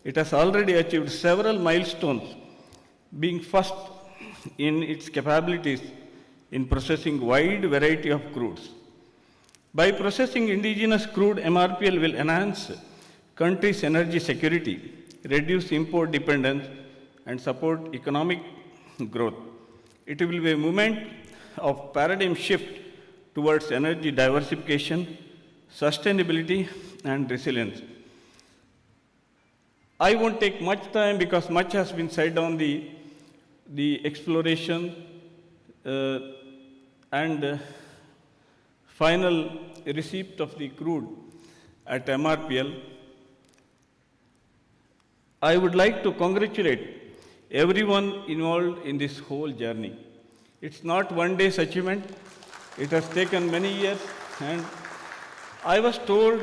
Speaker 9: it has already achieved several milestones, being first in its capabilities in processing wide variety of crudes. By processing indigenous crude, MRPL will enhance country's energy security, reduce import dependence, and support economic growth. It will be a movement of paradigm shift towards energy diversification, sustainability, and resilience. I won't take much time because much has been said on the exploration and final receipt of the crude at MRPL. I would like to congratulate everyone involved in this whole journey. It's not one day's achievement. It has taken many years, and I was told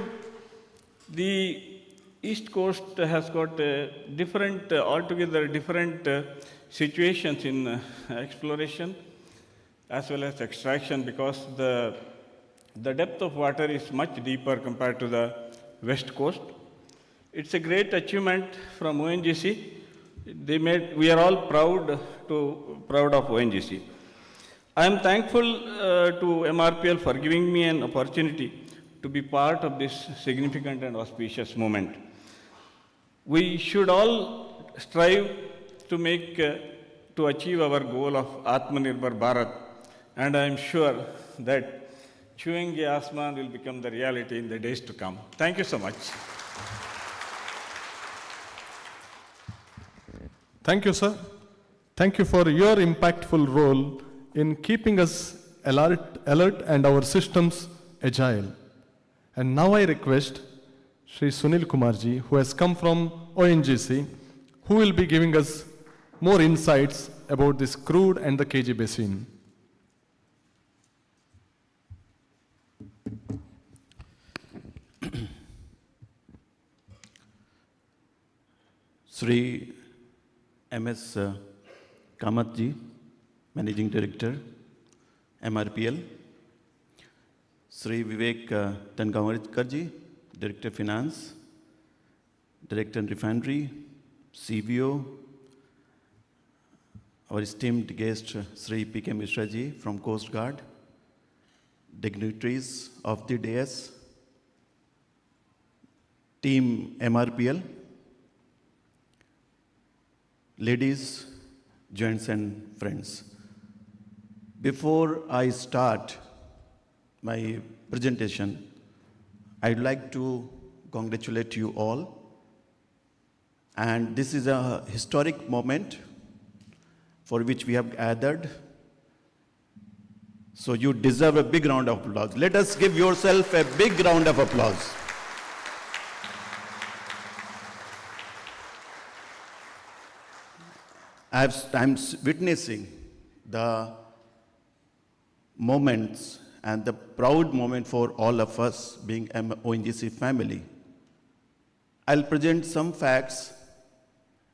Speaker 9: the East Coast has got different, altogether different situations in exploration as well as extraction, because the depth of water is much deeper compared to the West Coast. It's a great achievement from ONGC. We are all proud of ONGC. I am thankful to MRPL for giving me an opportunity to be part of this significant and auspicious moment. We should all strive to achieve our goal of Atmanirbhar Bharat and I am sure that chewing ye asman will become the reality in the days to come. Thank you so much.
Speaker 1: Thank you, sir. Thank you for your impactful role in keeping us alert and our systems agile. And now I request Shri Sunil Kumarji, who has come from ONGC, who will be giving us more insights about this crude and the KG basin.
Speaker 10: Shri MS Kamatji, Managing Director, MRPL. Shri Vivek Tangavarkarji, Director Finance, Director Refinery, CVO. Our esteemed guest, Shri P.K. Mishraji from Coast Guard, dignitaries of the dais, Team MRPL, ladies, gents and friends. Before I start my presentation, I'd like to congratulate you all. And this is a historic moment for which we have gathered. So you deserve a big round of applause. Let us give yourself a big round of applause. I'm witnessing the moments and the proud moment for all of us being an ONGC family. I'll present some facts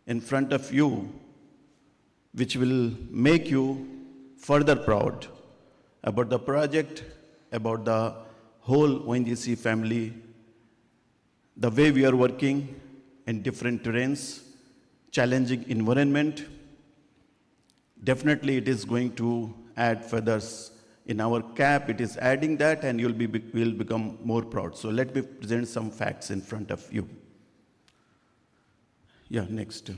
Speaker 10: in front of you which will make you further proud about the project, about the whole ONGC family, the way we are working in different terrains, challenging environment. Definitely it is going to add feathers in our cap. It is adding that, and we'll become more proud. So let me present some facts in front of you. Yeah, next.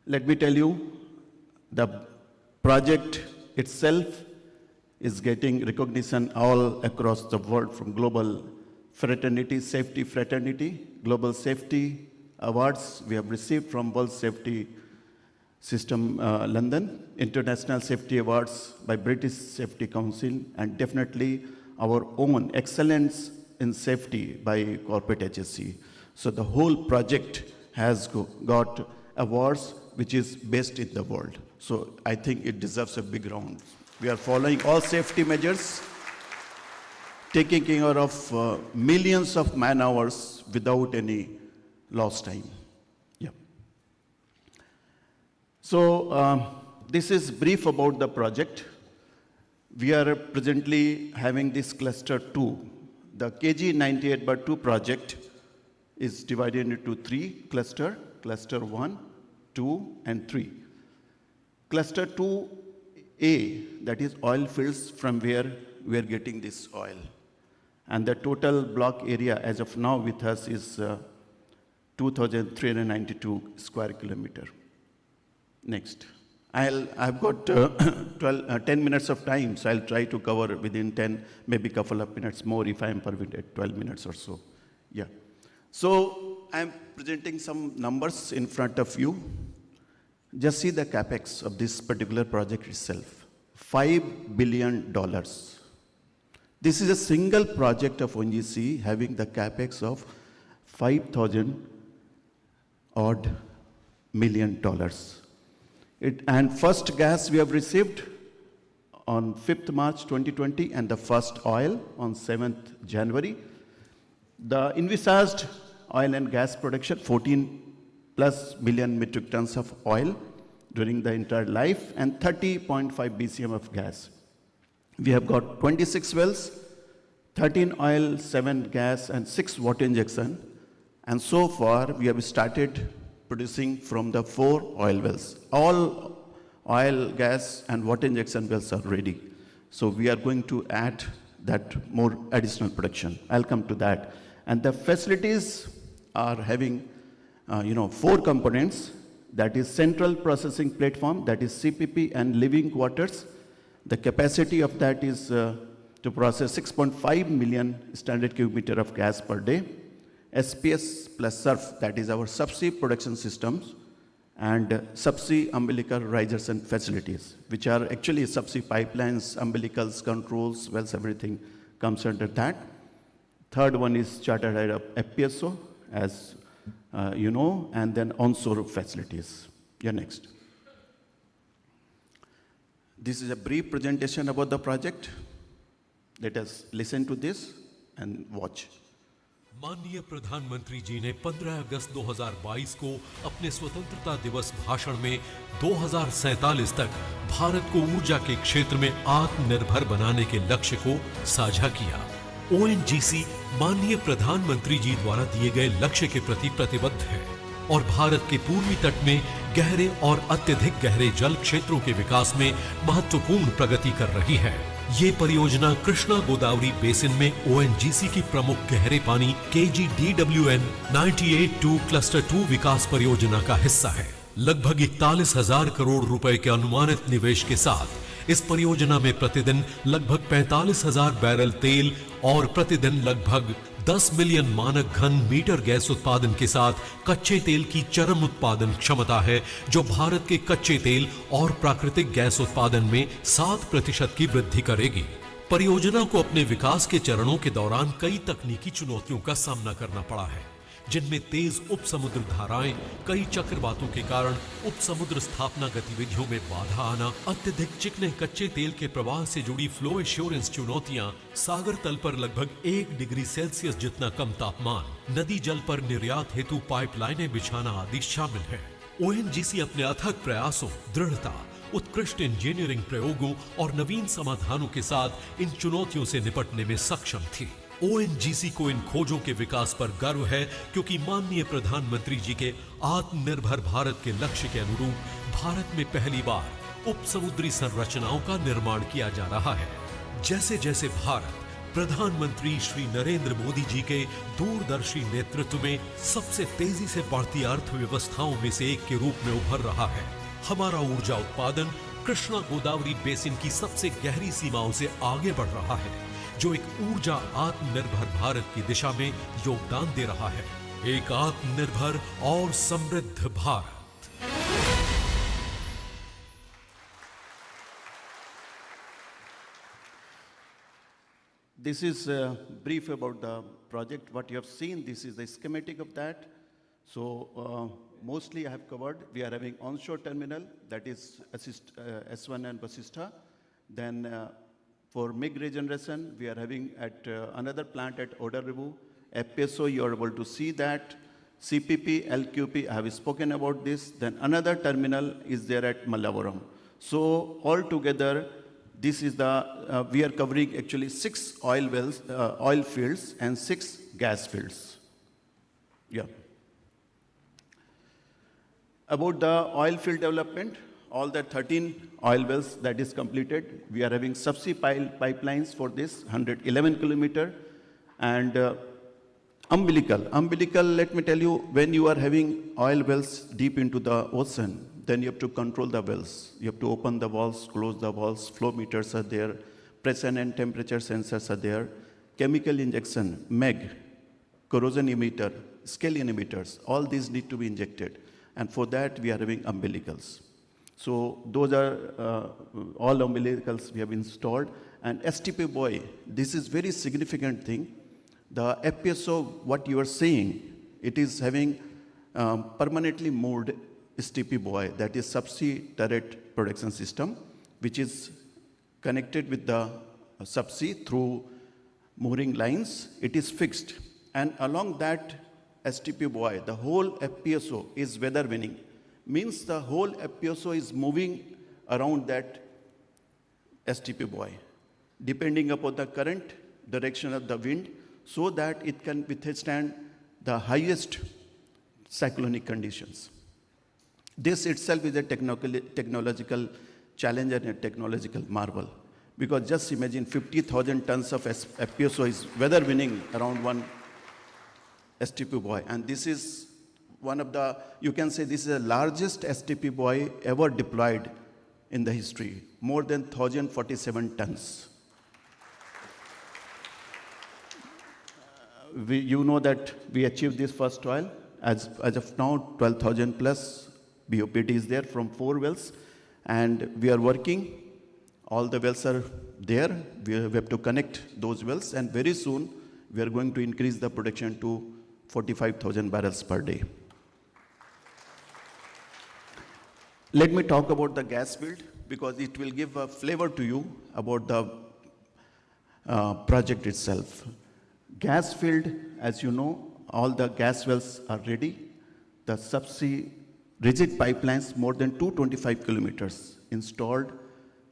Speaker 10: Let me tell you, the project itself is getting recognition all across the world from global fraternity, safety fraternity, global safety awards we have received from World Safety System London, International Safety Awards by British Safety Council, and definitely our own excellence in safety by corporate HSC. So the whole project has got awards which is best in the world. So I think it deserves a big round. We are following all safety measures, taking care of millions of man hours without any lost time. Yeah. So this is brief about the project. We are presently having this cluster 2. The KG 98/2 project is divided into 3 clusters, cluster 1, 2, and 3. Cluster 2A, that is oil fields from where we are getting this oil. And the total block area as of now with us is 2,392 square kilometer. Next. I've got 10 minutes of time, so I'll try to cover within 10, maybe couple of minutes more if I'm permitted, 12 minutes or so. Yeah. So I'm presenting some numbers in front of you. Just see the capex of this particular project itself. $5 billion. This is a single project of ONGC having the capex of 5,000 odd million dollars. And first gas we have received on 5th March 2020 and the first oil on 7th January. The envisaged oil and gas production, 14 plus million metric tons of oil during the entire life and 30.5 BCM of gas. We have got 26 wells, 13 oil, 7 gas and 6 water injection. And so far we have started producing from the 4 oil wells. All oil, gas and water injection wells are ready. So we are going to add that more additional production. I'll come to that. And the facilities are having 4 components. that is Central Processing Platform, that is CPP, and living quarters. The capacity of that is to process 6.5 million standard cubic meter of gas per day. SPS plus SURF, that is our subsea production systems, and subsea umbilical risers and facilities, which are actually subsea pipelines, umbilicals, controls, wells, everything comes under that. Third one is chartered hire of FPSO, as you know, and then onshore facilities. Yeah, next. This is a brief presentation about the project. Let us listen to this and watch.
Speaker 11: माननीय प्रधानमंत्री जी ने 15 अगस्त 2022 को अपने स्वतंत्रता दिवस भाषण में 2047 तक भारत को ऊर्जा के क्षेत्र में आत्मनिर्भर बनाने के लक्ष्य को साझा किया। ONGC माननीय प्रधानमंत्री जी द्वारा दिए गए लक्ष्य के प्रति प्रतिबद्ध है और भारत के पूर्वी तट में गहरे और अत्यधिक गहरे जल क्षेत्रों के विकास में महत्वपूर्ण प्रगति कर रही है। ये परियोजना कृष्णा गोदावरी बेसिन में ONGC की प्रमुख गहरे पानी KGDWN 98-2 क्लस्टर 2 विकास परियोजना का हिस्सा है। लगभग 41,000 करोड़ रुपए के अनुमानित निवेश के साथ इस परियोजना में प्रतिदिन लगभग 45,000 बैरल तेल और प्रतिदिन लगभग 10 मिलियन मानक घन मीटर गैस उत्पादन के साथ कच्चे तेल की चरम उत्पादन क्षमता है, जो भारत के कच्चे तेल और प्राकृतिक गैस उत्पादन में 7% की वृद्धि करेगी। परियोजना को अपने विकास के चरणों के दौरान कई तकनीकी चुनौतियों का सामना करना पड़ा है, जिनमें तेज उपसमुद्र धाराएं, कई चक्रवातों के कारण उपसमुद्र स्थापना गतिविधियों में बाधा आना, अत्यधिक चिकने कच्चे तेल के प्रवाह से जुड़ी फ्लो एश्योरेंस चुनौतियां, सागर तल पर लगभग 1 डिग्री सेल्सियस जितना कम तापमान, नदी जल पर निर्यात हेतु पाइपलाइनें बिछाना आदि शामिल है। ONGC अपने अथक प्रयासों, दृढ़ता, उत्कृष्ट इंजीनियरिंग प्रयोगों और नवीन समाधानों के साथ इन चुनौतियों से निपटने में सक्षम थी। ONGC को इन खोजों के विकास पर गर्व है, क्योंकि माननीय प्रधानमंत्री जी के आत्मनिर्भर भारत के लक्ष्य के अनुरूप भारत में पहली बार उपसमुद्री संरचनाओं का निर्माण किया जा रहा है। जैसे जैसे भारत प्रधानमंत्री श्री नरेंद्र मोदी जी के दूरदर्शी नेतृत्व में सबसे तेजी से बढ़ती अर्थव्यवस्थाओं में से एक के रूप में उभर रहा है, हमारा ऊर्जा उत्पादन कृष्णा गोदावरी बेसिन की सबसे गहरी सीमाओं से आगे बढ़ रहा है, जो एक ऊर्जा आत्मनिर्भर भारत की दिशा में योगदान दे रहा है। एक आत्मनिर्भर और समृद्ध Bharat.
Speaker 10: This is brief about the project. What you have seen, this is the schematic of that. So mostly I have covered. We are having onshore terminal, that is S1 and Vasistha. Then for MIG regeneration, we are having at another plant at Honourable. FPSO, you are able to see that. CPP, LQP, I have spoken about this. Then another terminal is there at Mangalore. So altogether, this is the, we are covering actually 6 oil wells, oil fields and 6 gas fields. Yeah. About the oil field development, all the 13 oil wells that is completed. We are having subsea pipelines for this, 111 kilometer. And umbilical, let me tell you, when you are having oil wells deep into the ocean, then you have to control the wells. You have to open the valves, close the valves, flow meters are there, pressure and temperature sensors are there, chemical injection, MEG, corrosion emitter, scale emitters, all these need to be injected. And for that, we are having umbilicals. So those are all umbilicals we have installed. And STP buoy, this is very significant thing. The FPSO, what you are seeing, it is having permanently moored STP buoy, that is subsea turret production system, which is connected with the subsea through mooring lines. It is fixed. And along that STP buoy, the whole FPSO is weather winning. Means the whole FPSO is moving around that STP buoy, depending upon the current, direction of the wind, so that it can withstand the highest cyclonic conditions. This itself is a technological challenge and a technological marvel. Because just imagine 50,000 tons of FPSO is weather winning around one STP buoy. And this is one of the, you can say this is the largest STP buoy ever deployed in the history, more than 1,047 tons. You know that we achieved this first oil. As of now, 12,000 plus BOPT is there from 4 wells, and we are working. All the wells are there. We have to connect those wells, and very soon we are going to increase the production to 45,000 barrels per day. Let me talk about the gas field, because it will give a flavor to you about the project itself. Gas field, as you know, all the gas wells are ready. The subsea rigid pipelines, more than 225 kilometers installed.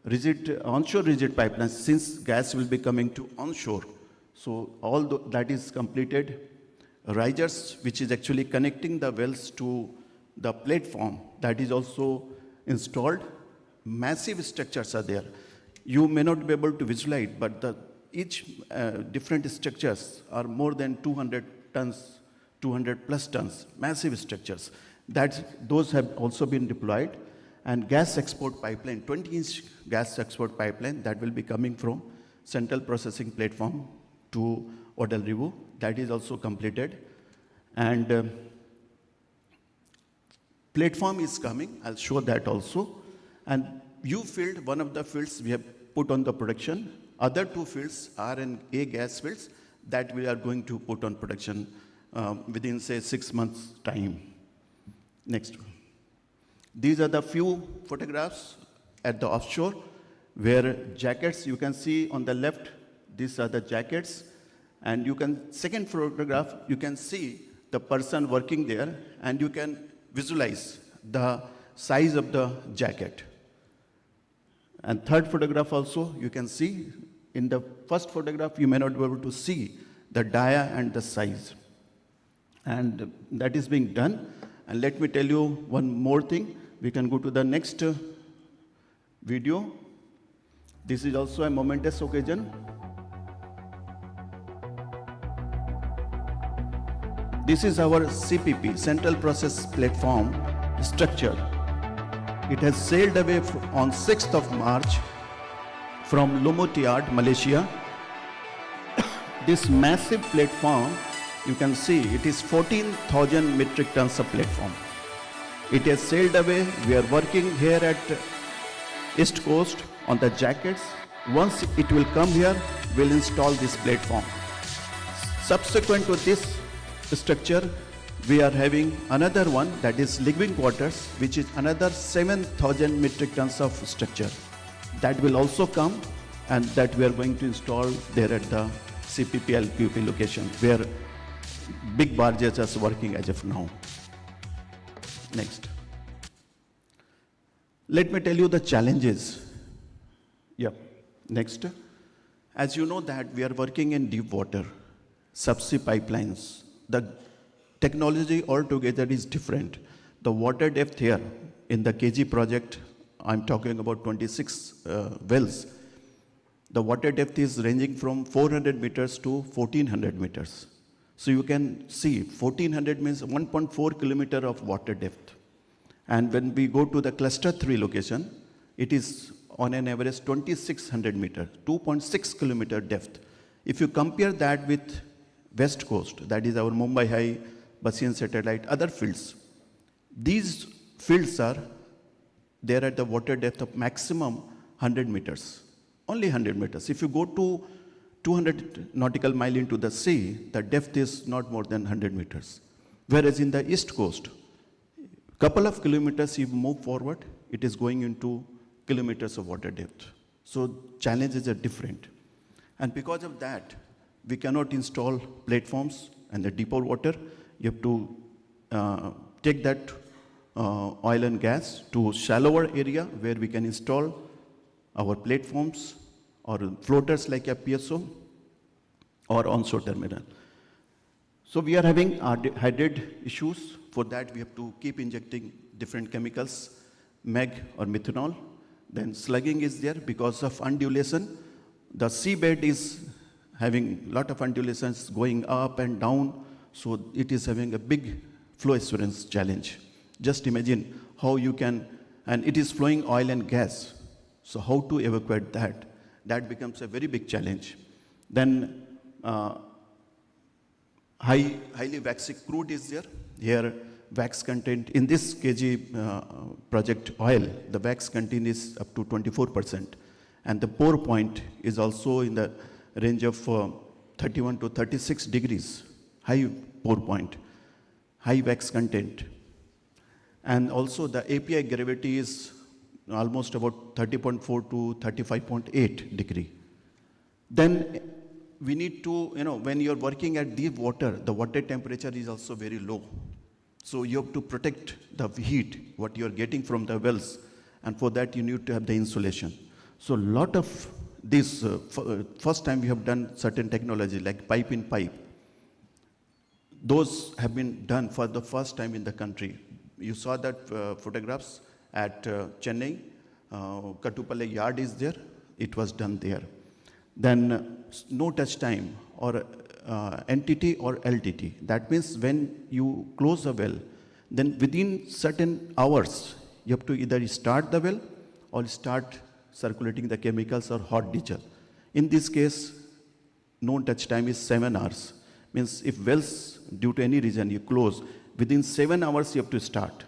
Speaker 10: Onshore rigid pipelines, since gas will be coming to onshore. So all that is completed. Risers, which is actually connecting the wells to the platform, that is also installed. Massive structures are there. You may not be able to visualize, but each different structures are more than 200 tons, 200 plus tons, massive structures. Those have also been deployed. And gas export pipeline, 20-inch gas export pipeline, that will be coming from central processing platform to Odal River. That is also completed. And platform is coming. I'll show that also. And U field, one of the fields we have put on the production. Other 2 fields are in A gas fields that we are going to put on production within, say, 6 months' time. Next one. These are the few photographs at the offshore where jackets, you can see on the left, these are the jackets. And you can, second photograph, you can see the person working there, and you can visualize the size of the jacket. And third photograph also, you can see. In the first photograph, you may not be able to see the dia and the size. And that is being done. And let me tell you one more thing. We can go to the next video. This is also a momentous occasion. This is our CPP, Central Process Platform structure. It has sailed away on 6th of March from Lumut Yard, Malaysia. This massive platform, you can see, it is 14,000 metric tons of platform. It has sailed away. We are working here at East Coast on the jackets. Once it will come here, we'll install this platform. Subsequent to this structure, we are having another one, that is living quarters, which is another 7,000 metric tons of structure. That will also come, and that we are going to install there at the CPP LQP location, where big barges are working as of now. Next. Let me tell you the challenges. Yeah, next. As you know that we are working in deep water, subsea pipelines. The technology altogether is different. The water depth here in the KG project, I'm talking about 26 wells. The water depth is ranging from 400 meters to 1400 meters. So you can see 1400 means 1.4 kilometer of water depth. And when we go to the cluster 3 location, it is on an average 2600 meters, 2.6 kilometer depth. If you compare that with West Coast, that is our Mumbai High, Basin Satellite, other fields, these fields are there at the water depth of maximum 100 meters, only 100 meters. If you go to 200 nautical mile into the sea, the depth is not more than 100 meters. Whereas in the East Coast, couple of kilometers you move forward, it is going into kilometers of water depth. So challenges are different. And because of that, we cannot install platforms and the deeper water. You have to take that oil and gas to shallower area where we can install our platforms or floaters like a PSU or onshore terminal. So we are having hydrate issues. For that, we have to keep injecting different chemicals, MEG or methanol. Then slugging is there because of undulation. The seabed is having a lot of undulations going up and down, so it is having a big flow assurance challenge. Just imagine how you can, and it is flowing oil and gas. So how to evacuate that? That becomes a very big challenge. Then highly waxy crude is there. Here, wax content in this kg project oil, the wax content is up to 24%. And the pour point is also in the range of 31 to 36 degrees, high pour point, high wax content. And also the API gravity is almost about 30.4 to 35.8 degree. Then we need to, when you're working at deep water, the water temperature is also very low. So you have to protect the heat, what you're getting from the wells. And for that, you need to have the insulation. So a lot of this, first time we have done certain technology like pipe in pipe. Those have been done for the first time in the country. You saw that photographs at Chennai, Kattupalli yard is there, it was done there. Then no touch time or NTT or LTT. That means when you close a well, then within certain hours, you have to either start the well or start circulating the chemicals or hot diesel. In this case, no touch time is 7 hours. Means if wells, due to any reason, you close, within 7 hours you have to start.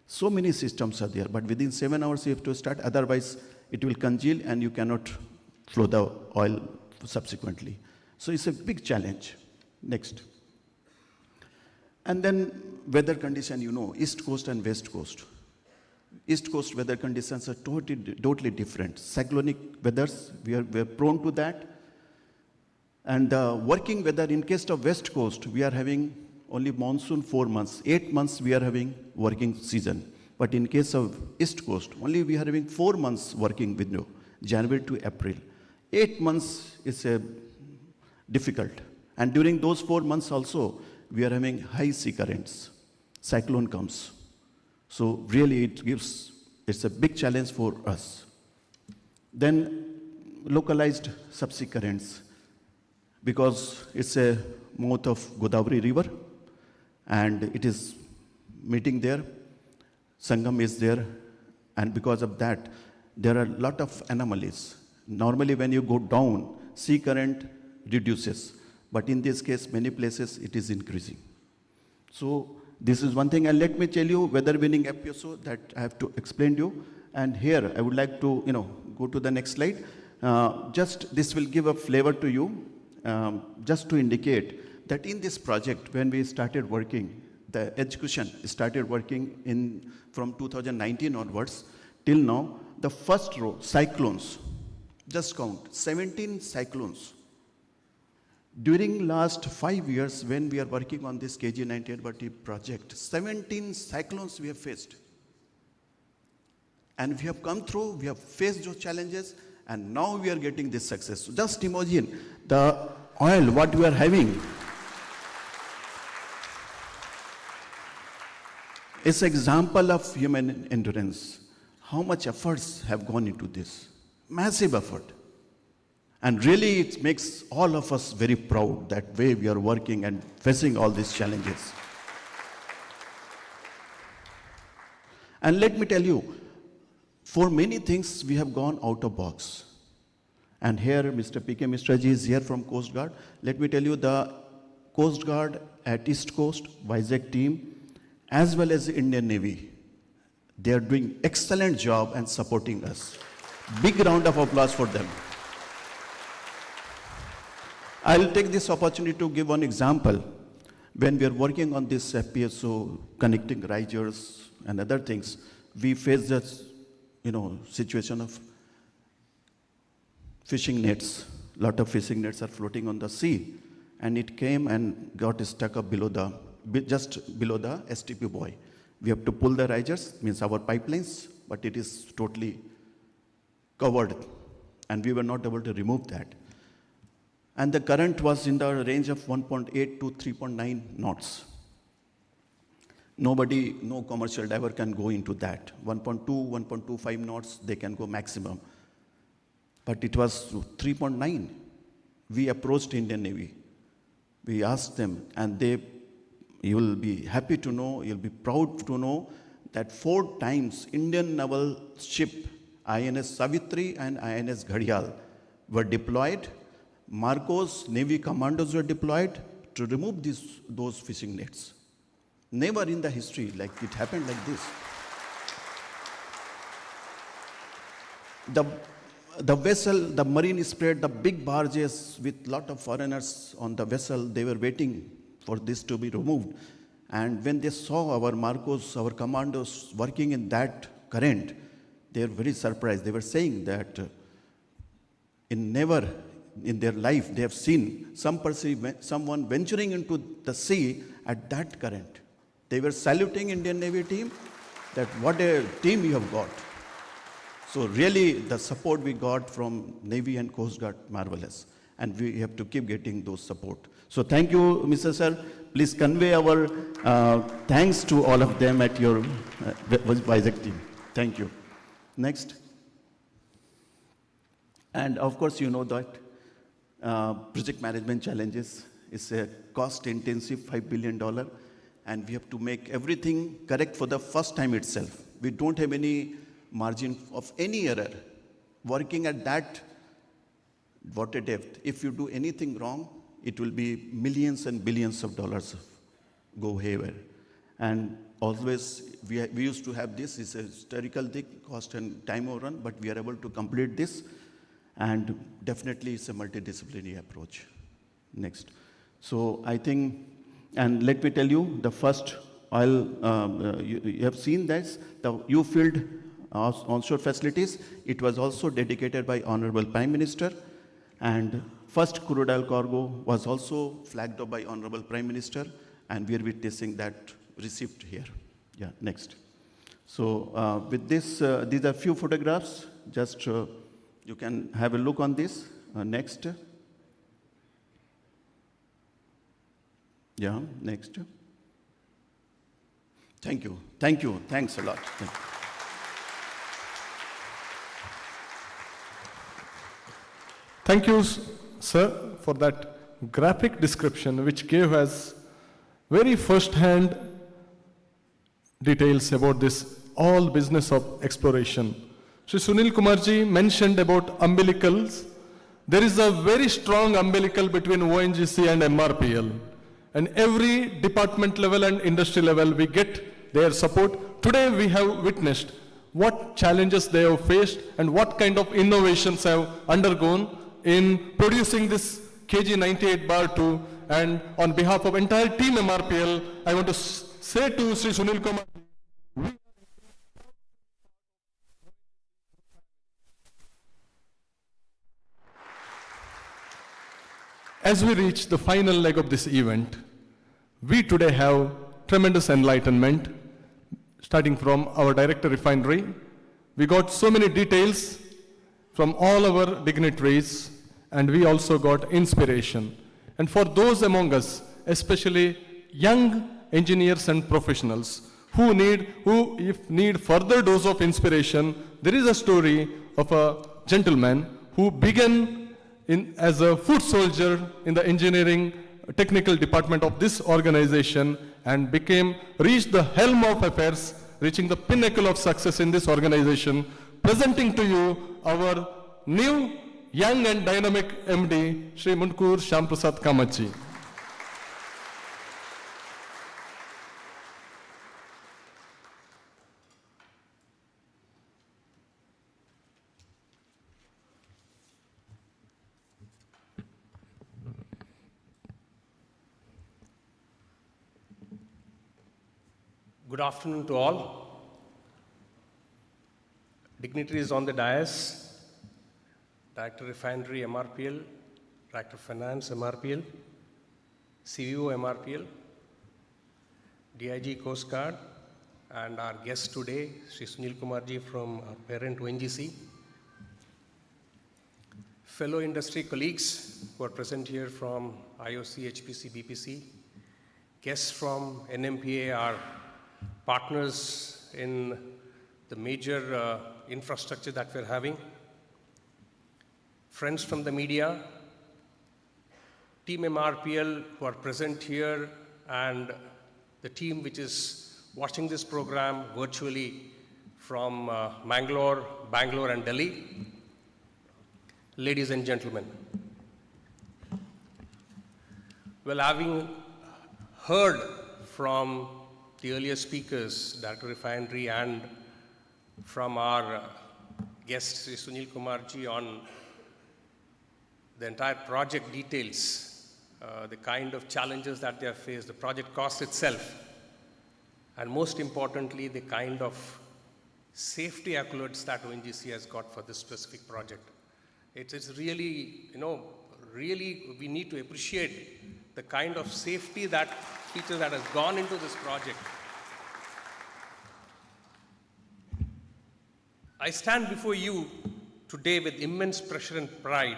Speaker 10: So many systems are there, but within 7 hours you have to start, otherwise it will congeal and you cannot flow the oil subsequently. So it's a big challenge. Next. And then weather condition, East Coast and West Coast. East Coast weather conditions are totally different. Cyclonic weathers, we are prone to that. And the working weather, in case of West Coast, we are having only monsoon 4 months. 8 months we are having working season. But in case of East Coast, only we are having 4 months working window, January to April. 8 months is difficult. And during those 4 months also, we are having high sea currents. Cyclone comes. So really it's a big challenge for us. Then localized subsea currents, because it's a mouth of Godavari River and it is meeting there, Sangam is there, and because of that, there are a lot of anomalies. Normally when you go down, sea current reduces, but in this case, many places it is increasing. So this is one thing, and let me tell you, weather-winning FPSO that I have to explain to you. And here I would like to, go to the next slide. Just this will give a flavor to you, just to indicate that in this project, when we started working, the execution started working from 2019 onwards till now. The first row, cyclones, just count, 17 cyclones. During last 5 years, when we are working on this KG98 project, 17 cyclones we have faced. And we have come through, we have faced those challenges, and now we are getting this success. So just imagine the oil, what we are having. It's an example of human endurance. How much efforts have gone into this? Massive effort. And really it makes all of us very proud that way we are working and facing all these challenges. And let me tell you, for many things we have gone out of box. And here Mr. P.K. Mishra ji is here from Coast Guard. Let me tell you, the Coast Guard at East Coast, Vizag team, as well as the Indian Navy, they are doing excellent job and supporting us. Big round of applause for them. I'll take this opportunity to give one example. When we are working on this FPSO, connecting risers and other things, we face this, situation of fishing nets. A lot of fishing nets are floating on the sea, and it came and got stuck up just below the STP buoy. We have to pull the risers, means our pipelines, but it is totally covered, and we were not able to remove that. And the current was in the range of 1.8 to 3.9 knots. Nobody, no commercial diver can go into that. 1.2, 1.25 knots, they can go maximum. But it was 3.9. We approached Indian Navy. We asked them, and they you will be happy to know, you'll be proud to know that 4 times Indian naval ship INS Savitri and INS Ghadial were deployed. Marcos Navy commandos were deployed to remove those fishing nets. Never in the history like it happened like this. The vessel, the marine spread, the big barges with lot of foreigners on the vessel, they were waiting for this to be removed. And when they saw our Marcos, our commandos working in that current, they were very surprised. They were saying that never in their life they have seen someone venturing into the sea at that current. They were saluting Indian Navy team that what a team you have got. So really the support we got from Navy and Coast Guard, marvelous. And we have to keep getting those support. So thank you, Mr. Sir. Please convey our thanks to all of them at your Vizag team. Thank you. Next. And of course, you know that project management challenges is a cost-intensive $5 billion, and we have to make everything correct for the first time itself. We don't have any margin of any error. Working at that water depth, if you do anything wrong, it will be millions and billions of dollars go haywire. And always, we used to have this, it's a historical thing, cost and time overrun, but we are able to complete this. And definitely it's a multidisciplinary approach. Next. So I think, and let me tell you, the first oil, you have seen this, the U-field onshore facilities, it was also dedicated by Honourable Prime Minister, and first crude oil cargo was also flagged up by Honourable Prime Minister, and we are witnessing that receipt here. Yeah, next. So with this, these are few photographs, just you can have a look on this. Next. Yeah, next. Thank you, thanks a lot. Thank you.
Speaker 1: Thank you, sir, for that graphic description which gave us very first-hand details about this all business of exploration. Shri Sunil Kumarji mentioned about umbilicals. There is a very strong umbilical between ONGC and MRPL. And every department level and industry level, we get their support. Today we have witnessed what challenges they have faced and what kind of innovations have undergone in producing this KG 98/2. And on behalf of entire team MRPL, I want to say to Shri Sunil Kumar, as we reach the final leg of this event, we today have tremendous enlightenment, starting from our Director Refinery. We got so many details from all our dignitaries, and we also got inspiration. And for those among us, especially young engineers and professionals who need further dose of inspiration, there is a story of a gentleman who began as a foot soldier in the engineering technical department of this organization and reached the helm of affairs, reaching the pinnacle of success in this organization, presenting to you our new young and dynamic MD, Shri Munkur Shyamprasad Kamachi.
Speaker 12: Good afternoon to all. Dignitaries on the dais, Director Refinery MRPL, Director Finance MRPL, CVO MRPL, DIG Coast Guard, and our guest today, Shri Sunil Kumarji from our parent ONGC. Fellow industry colleagues who are present here from IOC, HPC, BPC, guests from NMPA, our partners in the major infrastructure that we're having, friends from the media, Team MRPL who are present here, and the team which is watching this program virtually from Mangalore, Bangalore and Delhi. Ladies and gentlemen, well, having heard from the earlier speakers, Director Refinery, and from our guest, Shri Sunil Kumarji, on the entire project details, the kind of challenges that they have faced, the project cost itself, and most importantly, the kind of safety accolades that ONGC has got for this specific project. It is really, really we need to appreciate the kind of safety that feature that has gone into this project. I stand before you today with immense pressure and pride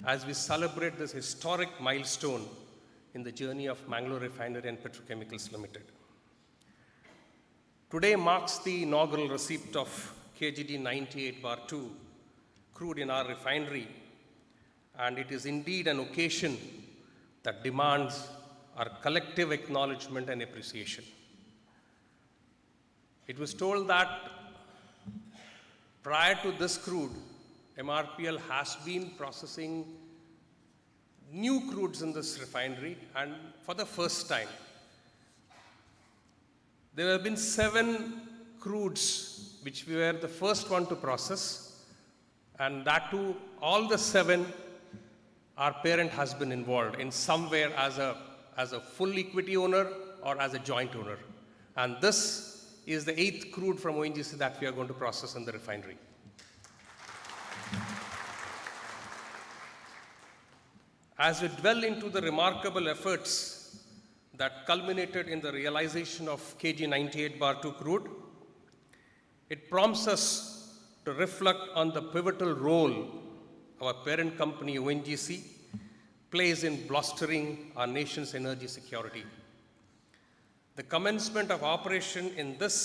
Speaker 12: as we celebrate this historic milestone in the journey of Mangalore Refinery and Petrochemicals Limited. Today marks the inaugural receipt of KGD 98/2 crude in our refinery, and it is indeed an occasion that demands our collective acknowledgement and appreciation. It was told that prior to this crude, MRPL has been processing new crudes in this refinery, and for the first time. There have been 7 crudes which we were the first one to process, and that too, all the 7, our parent has been involved in somewhere as a full equity owner or as a joint owner. And this is the 8th crude from ONGC that we are going to process in the refinery. As we dwell into the remarkable efforts that culminated in the realization of KG 98/2 crude, it prompts us to reflect on the pivotal role our parent company ONGC plays in bolstering our nation's energy security. The commencement of operation in this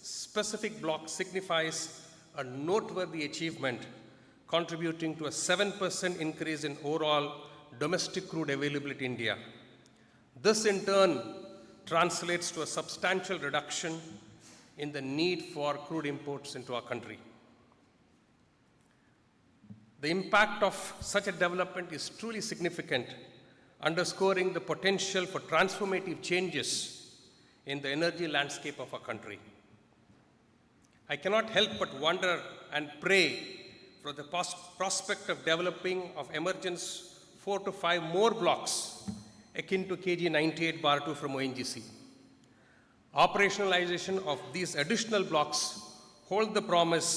Speaker 12: specific block signifies a noteworthy achievement, contributing to a 7% increase in overall domestic crude availability in India. This in turn translates to a substantial reduction in the need for crude imports into our country. The impact of such a development is truly significant, underscoring the potential for transformative changes in the energy landscape of our country. I cannot help but wonder and pray for the prospect of developing of emergence 4 to 5 more blocks akin to KG 98/2 from ONGC. Operationalization of these additional blocks hold the promise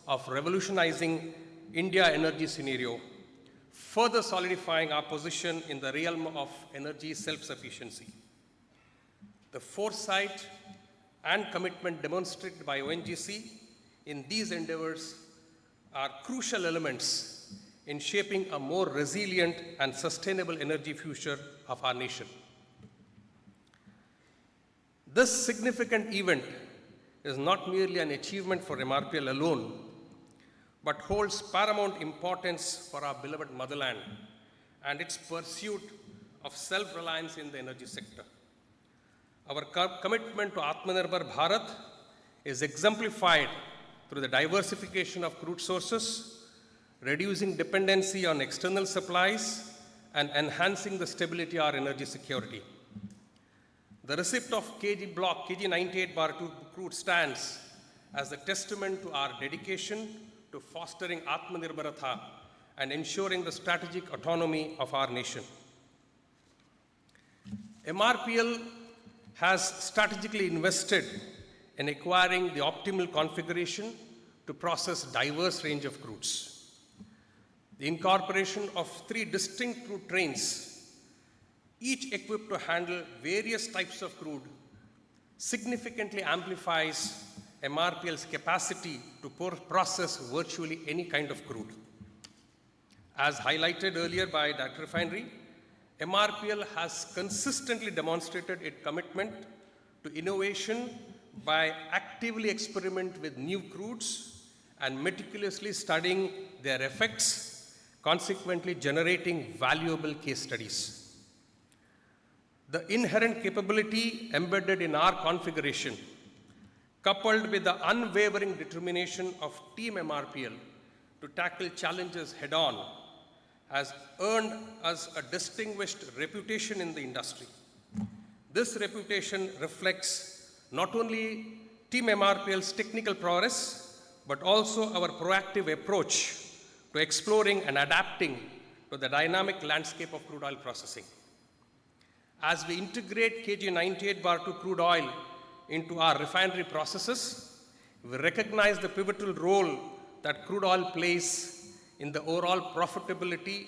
Speaker 12: of revolutionizing India energy scenario, further solidifying our position in the realm of energy self-sufficiency. The foresight and commitment demonstrated by ONGC in these endeavors are crucial elements in shaping a more resilient and sustainable energy future of our nation. This significant event is not merely an achievement for MRPL alone, but holds paramount importance for our beloved motherland and its pursuit of self-reliance in the energy sector. Our commitment to Atmanirbhar Bharat is exemplified through the diversification of crude sources, reducing dependency on external supplies, and enhancing the stability of our energy security. The receipt of KG 98/2 crude stands as a testament to our dedication to fostering Atmanirbharata and ensuring the strategic autonomy of our nation. MRPL has strategically invested in acquiring the optimal configuration to process diverse range of crudes. The incorporation of 3 distinct crude trains, each equipped to handle various types of crude, significantly amplifies MRPL's capacity to process virtually any kind of crude. As highlighted earlier by Director Refinery, MRPL has consistently demonstrated its commitment to innovation by actively experimenting with new crudes and meticulously studying their effects, consequently generating valuable case studies. The inherent capability embedded in our configuration, coupled with the unwavering determination of Team MRPL to tackle challenges head-on, has earned us a distinguished reputation in the industry. This reputation reflects not only Team MRPL's technical prowess, but also our proactive approach to exploring and adapting to the dynamic landscape of crude oil processing. As we integrate KG-98/2 crude oil into our refinery processes, we recognize the pivotal role that crude oil plays in the overall profitability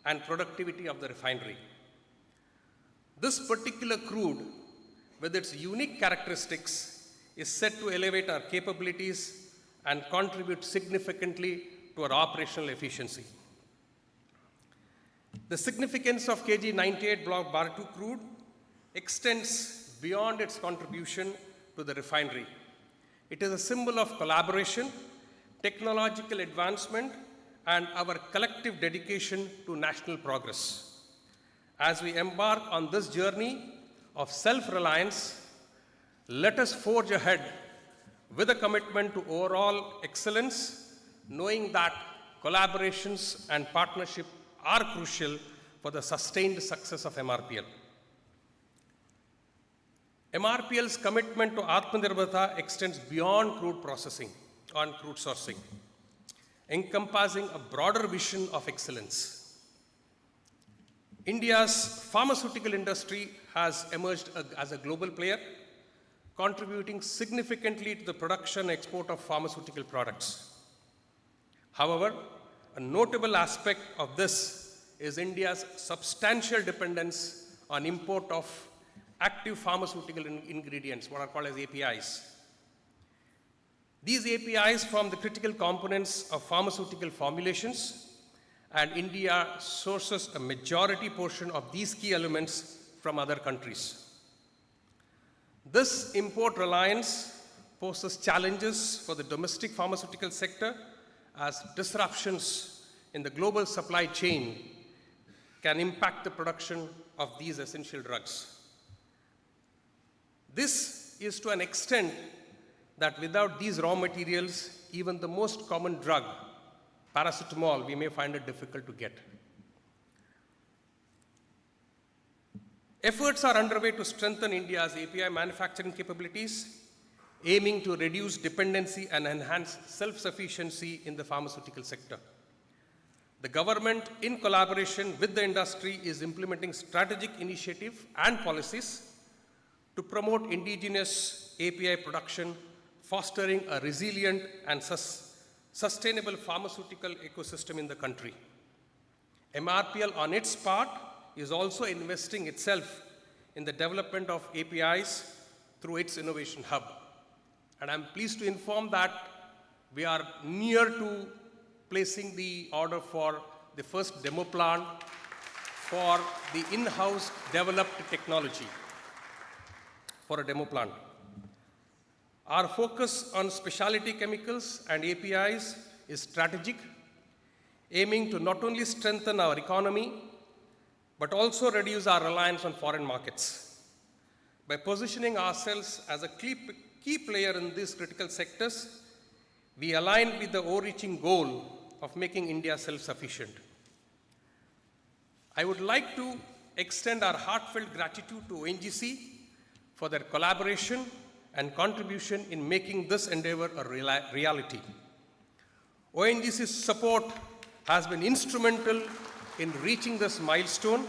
Speaker 12: and productivity of the refinery. This particular crude, with its unique characteristics, is set to elevate our capabilities and contribute significantly to our operational efficiency. The significance of KG-98/2 crude extends beyond its contribution to the refinery. It is a symbol of collaboration, technological advancement, and our collective dedication to national progress. As we embark on this journey of self-reliance, let us forge ahead with a commitment to overall excellence, knowing that collaborations and partnership are crucial for the sustained success of MRPL. MRPL's commitment to Atmanirbharta extends beyond crude processing on crude sourcing, encompassing a broader vision of excellence. India's pharmaceutical industry has emerged as a global player, contributing significantly to the production and export of pharmaceutical products. However, a notable aspect of this is India's substantial dependence on import of active pharmaceutical ingredients, what are called as APIs. These APIs form the critical components of pharmaceutical formulations, and India sources a majority portion of these key elements from other countries. This import reliance poses challenges for the domestic pharmaceutical sector, as disruptions in the global supply chain can impact the production of these essential drugs. This is to an extent that without these raw materials, even the most common drug, paracetamol, we may find it difficult to get. Efforts are underway to strengthen India's API manufacturing capabilities, aiming to reduce dependency and enhance self-sufficiency in the pharmaceutical sector. The government, in collaboration with the industry, is implementing strategic initiatives and policies to promote indigenous API production, fostering a resilient and sustainable pharmaceutical ecosystem in the country. MRPL, on its part, is also investing itself in the development of APIs through its innovation hub. And I'm pleased to inform that we are near to placing the order for the first demo plant for the in-house developed technology for a demo plant. Our focus on specialty chemicals and APIs is strategic, aiming to not only strengthen our economy, but also reduce our reliance on foreign markets. By positioning ourselves as a key player in these critical sectors, we align with the overreaching goal of making India self-sufficient. I would like to extend our heartfelt gratitude to ONGC for their collaboration and contribution in making this endeavor a reality. ONGC's support has been instrumental in reaching this milestone,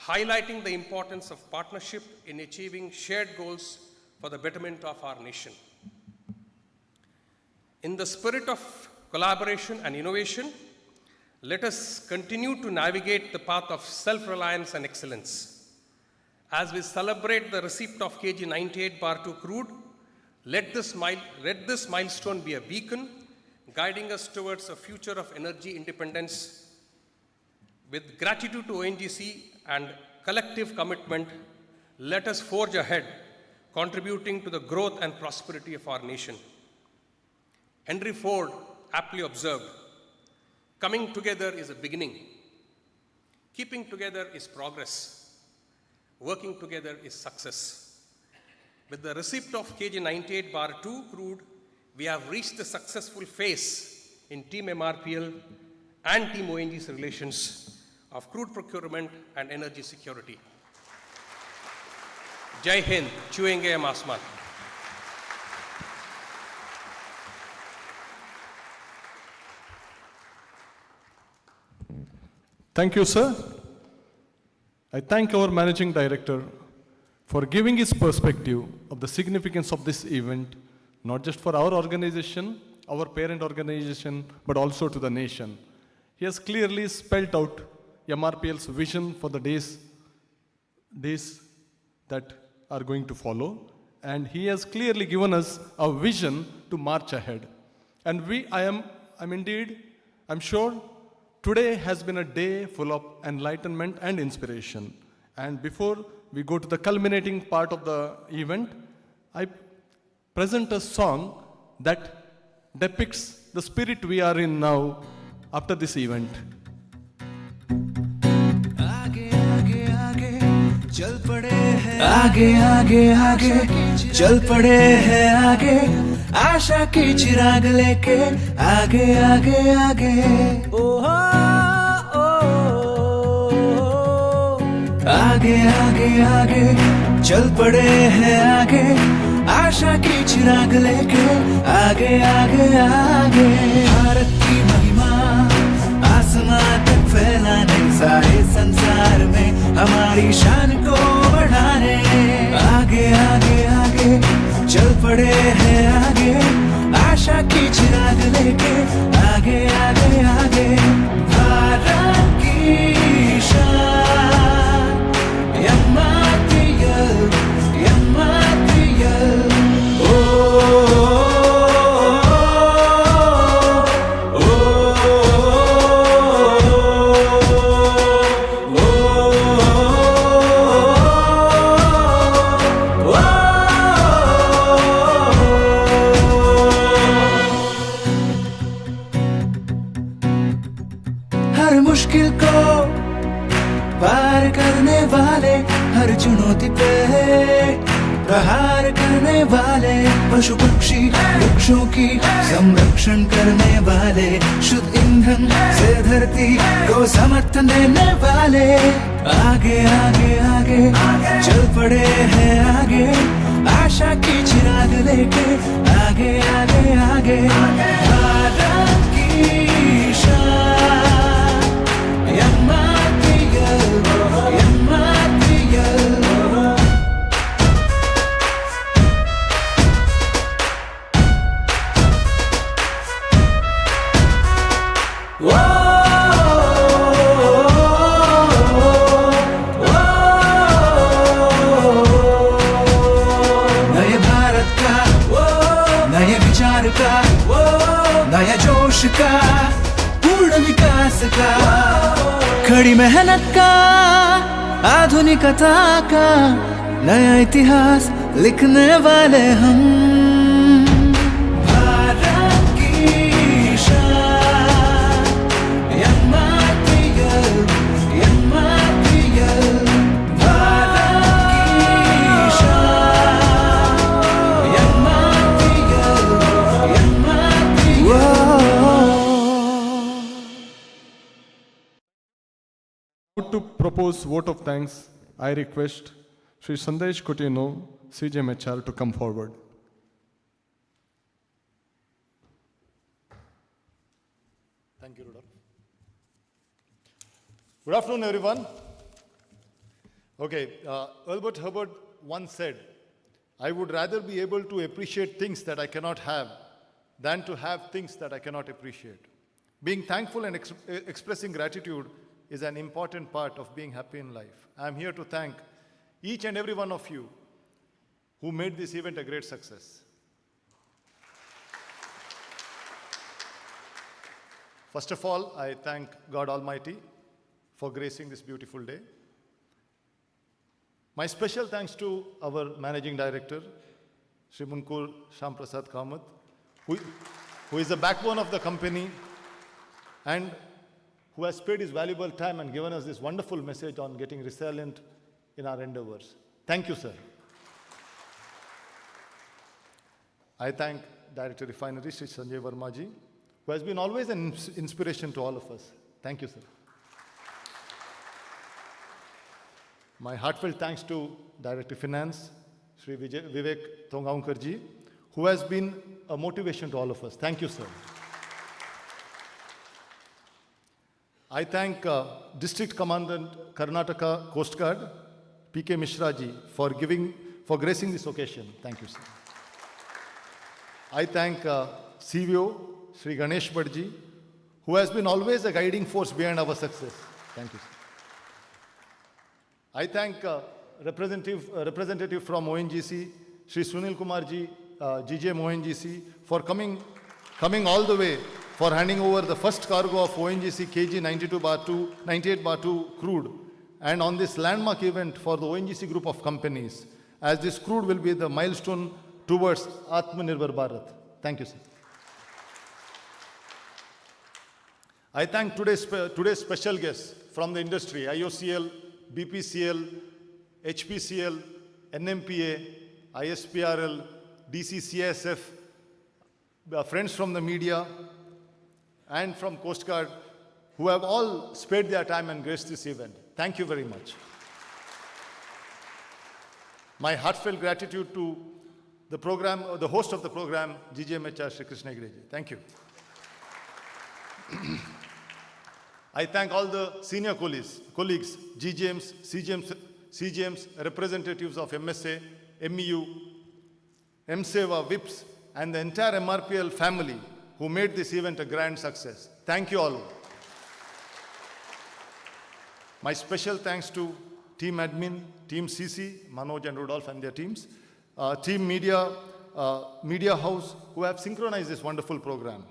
Speaker 12: highlighting the importance of partnership in achieving shared goals for the betterment of our nation. In the spirit of collaboration and innovation, let us continue to navigate the path of self-reliance and excellence. As we celebrate the receipt of KG-98/2 crude, let this milestone be a beacon guiding us towards a future of energy independence. With gratitude to ONGC and collective commitment, let us forge ahead, contributing to the growth and prosperity of our nation. Henry Ford aptly observed, "Coming together is a beginning. Keeping together is progress." Working together is success. With the receipt of KG 98/2 crude, we have reached the successful phase in Team MRPL and Team ONGC relations of crude procurement and energy security. Jai Hind, Chewenge Masman.
Speaker 1: Thank you, sir. I thank our Managing Director for giving his perspective of the significance of this event, not just for our organization, our parent organization, but also to the nation. He has clearly spelled out MRPL's vision for the days that are going to follow, and he has clearly given us a vision to march ahead. And I'm sure today has been a day full of enlightenment and inspiration. And before we go to the culminating part of the event, I present a song that depicts the spirit we are in now after this event.
Speaker 2: चल पड़े हैं आगे आगे आगे चल पड़े हैं आगे आशा की चिराग लेके आगे आगे आगे ओ आगे आगे आगे चल पड़े हैं आगे आशा की चिराग लेके आगे आगे आगे भारत की महिमा आसमां तक फैलाने सारे संसार में हमारी शान को बढ़ाने आगे आगे आगे चल पड़े हैं आगे आशा की चिराग लेके आगे आगे आगे भारत की शान MRPL मुश्किल को पार करने वाले हर चुनौती पे प्रहार करने वाले पशु पक्षी वृक्षों की संरक्षण करने वाले शुद्ध ईंधन से धरती को समर्थन देने वाले आगे आगे आगे चल पड़े हैं आगे आशा की चिराग लेके आगे आगे आगे भारत की शान नए भारत का नए विचार का नया जोश का पूर्ण विकास का खड़ी मेहनत का आधुनिकता का नया इतिहास लिखने वाले हम भारत की शान MRPL भारत की शान MRPL
Speaker 1: To propose vote of thanks, I request Shri Sandesh Kutino, CGMHR, to come forward.
Speaker 13: Thank you, Rudolph. Good afternoon, everyone. Okay, Albert Hubbard once said, I would rather be able to appreciate things that I cannot have than to have things that I cannot appreciate. Being thankful and expressing gratitude is an important part of being happy in life. I'm here to thank each and every one of you who made this event a great success. First of all, I thank God Almighty for gracing this beautiful day. My special thanks to our Managing Director, Shri Munkur Shamprasad Kamath, who is the backbone of the company and who has spared his valuable time and given us this wonderful message on getting resilient in our endeavors. Thank you, sir. I thank Director Refinery, Shri Sanjay Verma ji, who has been always an inspiration to all of us. Thank you, sir. My heartfelt thanks to Director Finance, Shri Vivek Tongaonkar ji, who has been a motivation to all of us. Thank you, sir. I thank District Commandant Karnataka Coast Guard, P.K. Mishra ji, for gracing this occasion. Thank you, sir. I thank CVO, Shri Ganesh Bhatt ji, who has been always a guiding force behind our success. Thank you, sir. I thank representative from ONGC, Shri Sunil Kumar ji, GGM ONGC, for coming all the way for handing over the first cargo of ONGC KG 98/2 crude, and on this landmark event for the ONGC group of companies, as this crude will be the milestone towards Atmanirbhar Bharat. Thank you, sir. I thank today's special guests from the industry, IOCL, BPCL, HPCL, NMPA, ISPRL, DCCSF, friends from the media, and from Coast Guard, who have all spared their time and graced this event. Thank you very much. My heartfelt gratitude to the host of the program, GGMHR, Shri Krishna Godavari. Thank you. I thank all the senior colleagues, GGMs, CGMs, representatives of MSA, MEU, MSEVA, VIPS, and the entire MRPL family who made this event a grand success. Thank you all. My special thanks to Team Admin, Team CC, Manoj and Rudolph and their teams, Team Media, Media House, who have synchronized this wonderful program.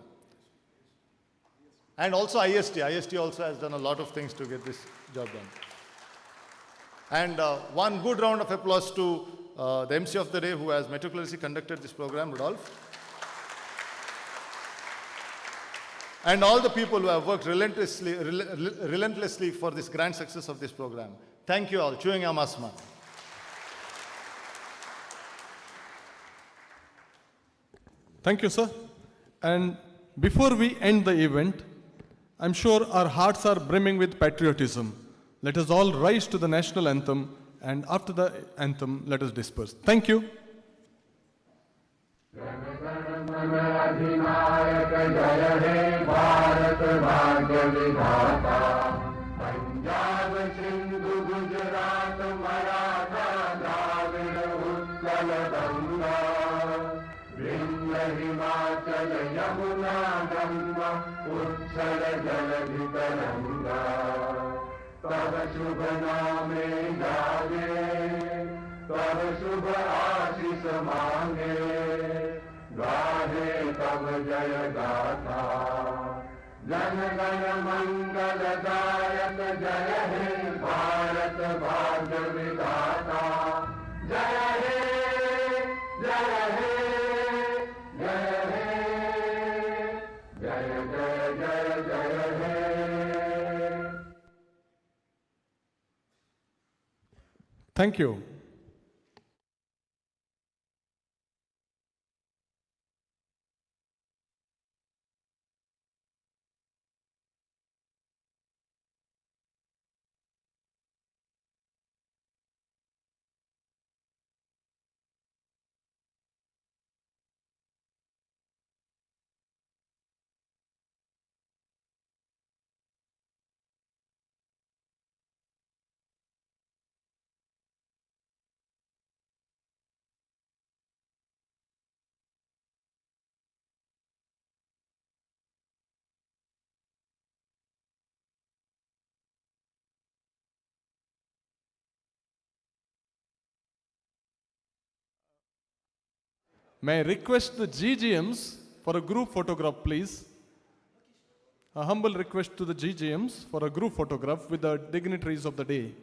Speaker 13: And also IST. IST also has done a lot of things to get this job done. And one good round of applause to the MC of the day, who has meticulously conducted this program, Rudolph. And all the people who have worked relentlessly for this grand success of this program. Thank you all. Chewing Amasma.
Speaker 1: Thank you, sir. And before we end the event, I'm sure our hearts are brimming with patriotism. Let us all rise to the national anthem, and after the anthem, let us disperse. Thank you.
Speaker 2: Himachal Yamuna Ganga उच्छल जलधि तरंगा तब शुभ नामे गावे तब शुभ आशीष मांगे गाहे तब जय गाथा जन गण मंगल दायक जय हे भारत भाग्य विधाता जय हे जय हे
Speaker 1: Thank you. May I request the GGMs for a group photograph, please? A humble request to the GGMs for a group photograph with the dignitaries of the day.